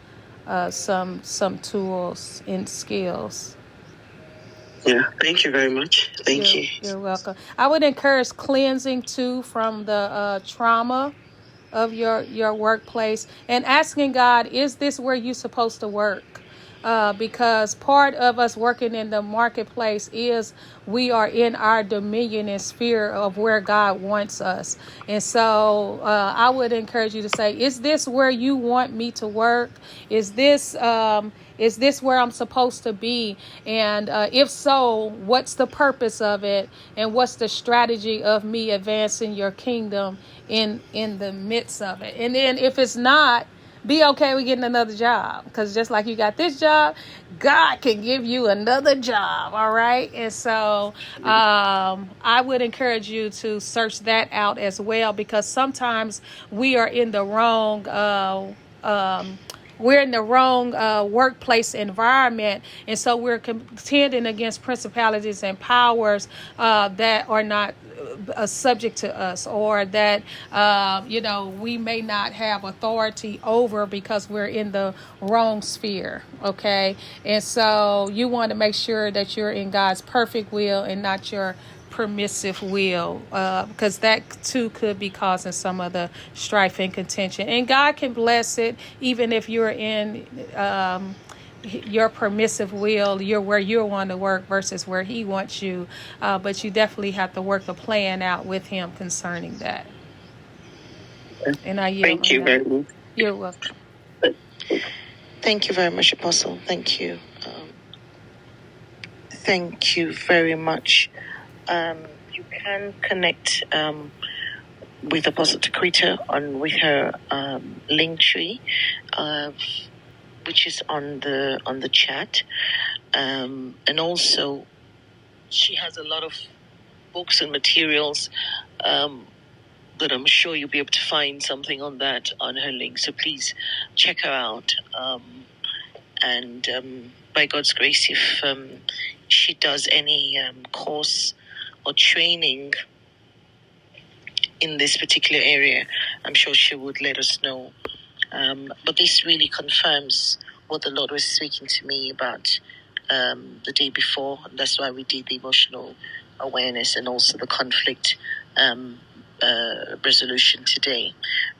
some tools and skills. Yeah, thank you very much. Thank you. You're welcome. I would encourage cleansing too from the trauma of your workplace, and asking God, is this where you're supposed to work? Because part of us working in the marketplace is we are in our dominion and sphere of where God wants us. And so I would encourage you to say, is this where you want me to work? Is this where I'm supposed to be? And if so, what's the purpose of it? And what's the strategy of me advancing your kingdom in the midst of it? And then if it's not, be okay with getting another job, because just like you got this job, God can give you another job. All right. And so I would encourage you to search that out as well, because sometimes we are in the wrong workplace environment, and so we're contending against principalities and powers that are not subject to us, or that we may not have authority over, because we're in the wrong sphere. Okay. And so you want to make sure that you're in God's perfect will and not your permissive will, because that too could be causing some of the strife and contention. And God can bless it even if you're in your permissive will, you're where you want to work versus where he wants you, but you definitely have to work a plan out with him concerning that. And I yield. Thank you very much. You're welcome. Thank you very much, Apostle. Thank you. Thank you very much. You can connect with Apostle Taquetta with her link tree, which is on the chat, and also she has a lot of books and materials that I'm sure you'll be able to find something on that on her link. So please check her out. And by God's grace, if she does any course or training in this particular area, I'm sure she would let us know. But this really confirms what the Lord was speaking to me about the day before. And that's why we did the emotional awareness and also the conflict resolution today.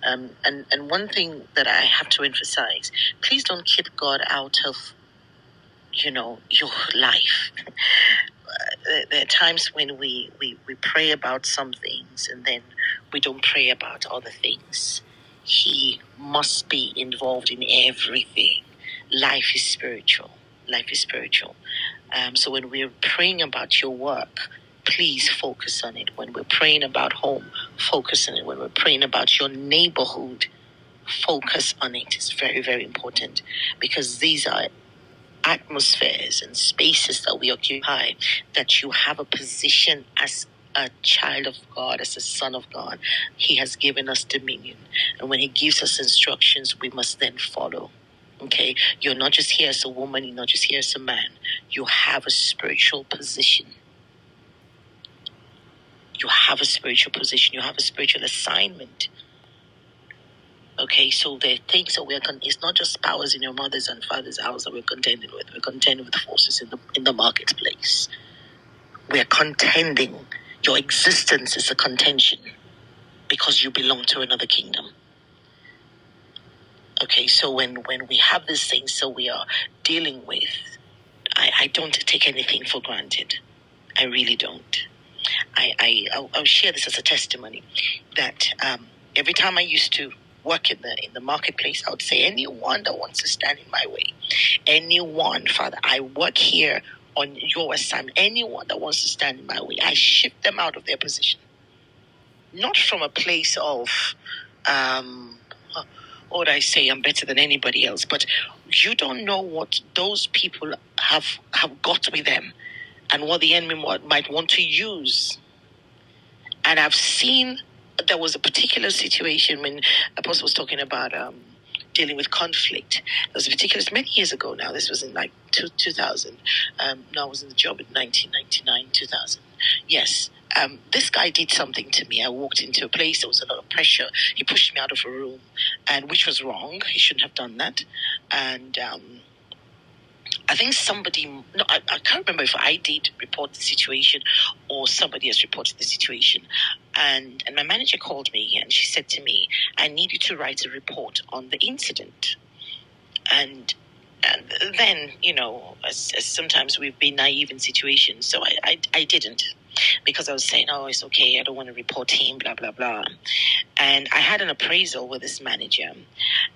And one thing that I have to emphasize: please don't keep God out of your life. There are times when we pray about some things and then we don't pray about other things. He must be involved in everything. Life is spiritual. So when we're praying about your work, please focus on it. When we're praying about home, focus on it. When we're praying about your neighborhood, focus on it. It's very, very important, because these are atmospheres and spaces that we occupy, that you have a position as a child of God, as a son of God. He has given us dominion. And when he gives us instructions, we must then follow. Okay? You're not just here as a woman, you're not just here as a man. You have a spiritual position. You have a spiritual position. You have a spiritual assignment. Okay, so there are things that it's not just powers in your mother's and father's house that we're contending with. We're contending with forces in the marketplace. We're contending. Your existence is a contention because you belong to another kingdom. Okay, so when we have these things that we are dealing with, I don't take anything for granted. I really don't. I'll share this as a testimony that every time I used to work in the marketplace, I would say, anyone that wants to stand in my way, anyone, Father, I work here on your assignment, anyone that wants to stand in my way, I shift them out of their position. Not from a place of, what would I say, I'm better than anybody else, but you don't know what those people have got with them and what the enemy might want to use. And I've seen, there was a particular situation when Apostle was talking about dealing with conflict. There was a particular, many years ago now, this was in like 2000. No, I was in the job in 1999, 2000. Yes. This guy did something to me. I walked into a place, there was a lot of pressure. He pushed me out of a room, and which was wrong. He shouldn't have done that. And I think I can't remember if I did report the situation or somebody else reported the situation. And my manager called me and she said to me, I need you to write a report on the incident. And then, as sometimes we've been naive in situations. So I didn't, because I was saying, oh, it's okay, I don't want to report him, blah, blah, blah. And I had an appraisal with this manager,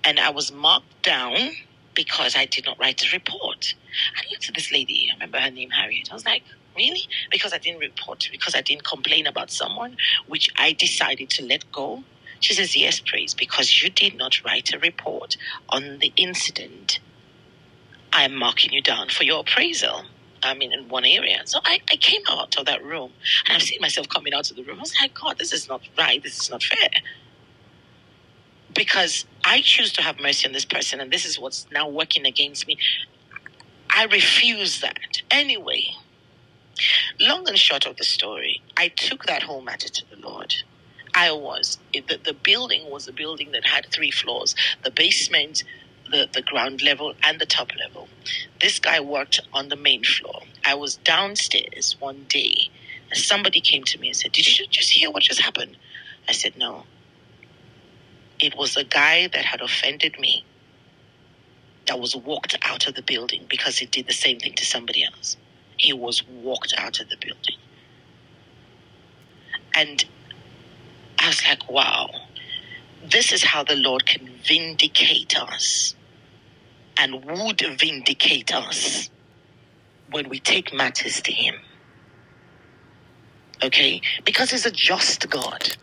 and I was marked down because I did not write a report. I looked at this lady, I remember her name, Harriet. I was like, really? Because I didn't report, because I didn't complain about someone, which I decided to let go? She says, yes, praise, because you did not write a report on the incident. I'm marking you down for your appraisal. In one area. So I came out of that room, and I've seen myself coming out of the room. I was like, God, this is not right. This is not fair. Because I choose to have mercy on this person, and this is what's now working against me. I refuse that. Anyway, long and short of the story, I took that whole matter to the Lord. The building was a building that had 3 floors: the basement, the ground level, and the top level. This guy worked on the main floor. I was downstairs one day, and somebody came to me and said, did you just hear what just happened? I said, no. It was a guy that had offended me that was walked out of the building because he did the same thing to somebody else. He was walked out of the building. And I was like, wow, this is how the Lord can vindicate us and would vindicate us when we take matters to him. Okay? Because he's a just God.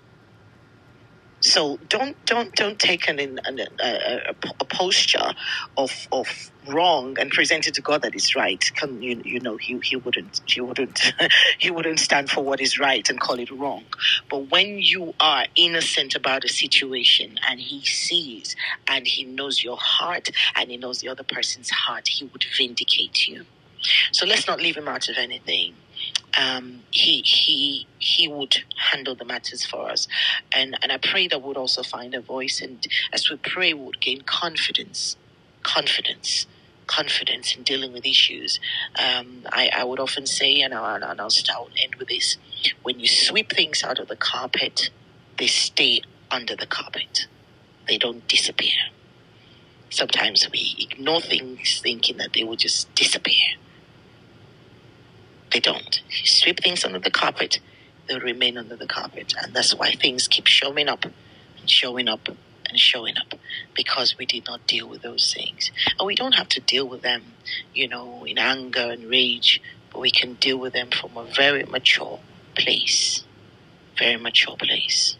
So don't take a posture of wrong and present it to God that is right. He wouldn't he wouldn't stand for what is right and call it wrong. But when you are innocent about a situation and he sees and he knows your heart and he knows the other person's heart, he would vindicate you. So let's not leave him out of anything. He would handle the matters for us, and I pray that we'll also find a voice, and as we pray, we'll gain confidence in dealing with issues. I would often say, and I'll end with this: when you sweep things out of the carpet, they stay under the carpet. They don't disappear. Sometimes we ignore things thinking that they will just disappear. They don't. If you sweep things under the carpet, they'll remain under the carpet. And that's why things keep showing up and showing up and showing up, because we did not deal with those things. And we don't have to deal with them, in anger and rage, but we can deal with them from a very mature place. Very mature place.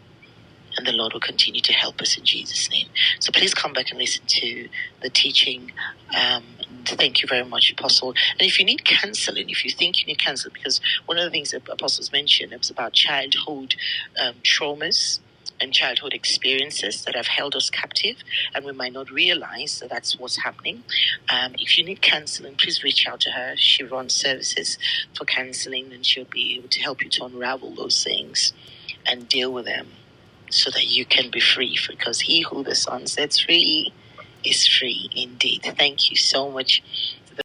And the Lord will continue to help us in Jesus' name. So please come back and listen to the teaching. Thank you very much, Apostle. And if you need counseling, if you think you need counseling, because one of the things that Apostles mentioned was about childhood traumas and childhood experiences that have held us captive, and we might not realize that that's what's happening. If you need counseling, please reach out to her. She runs services for counseling, and she'll be able to help you to unravel those things and deal with them, so that you can be free, because he who the Son sets free is free indeed. Thank you so much,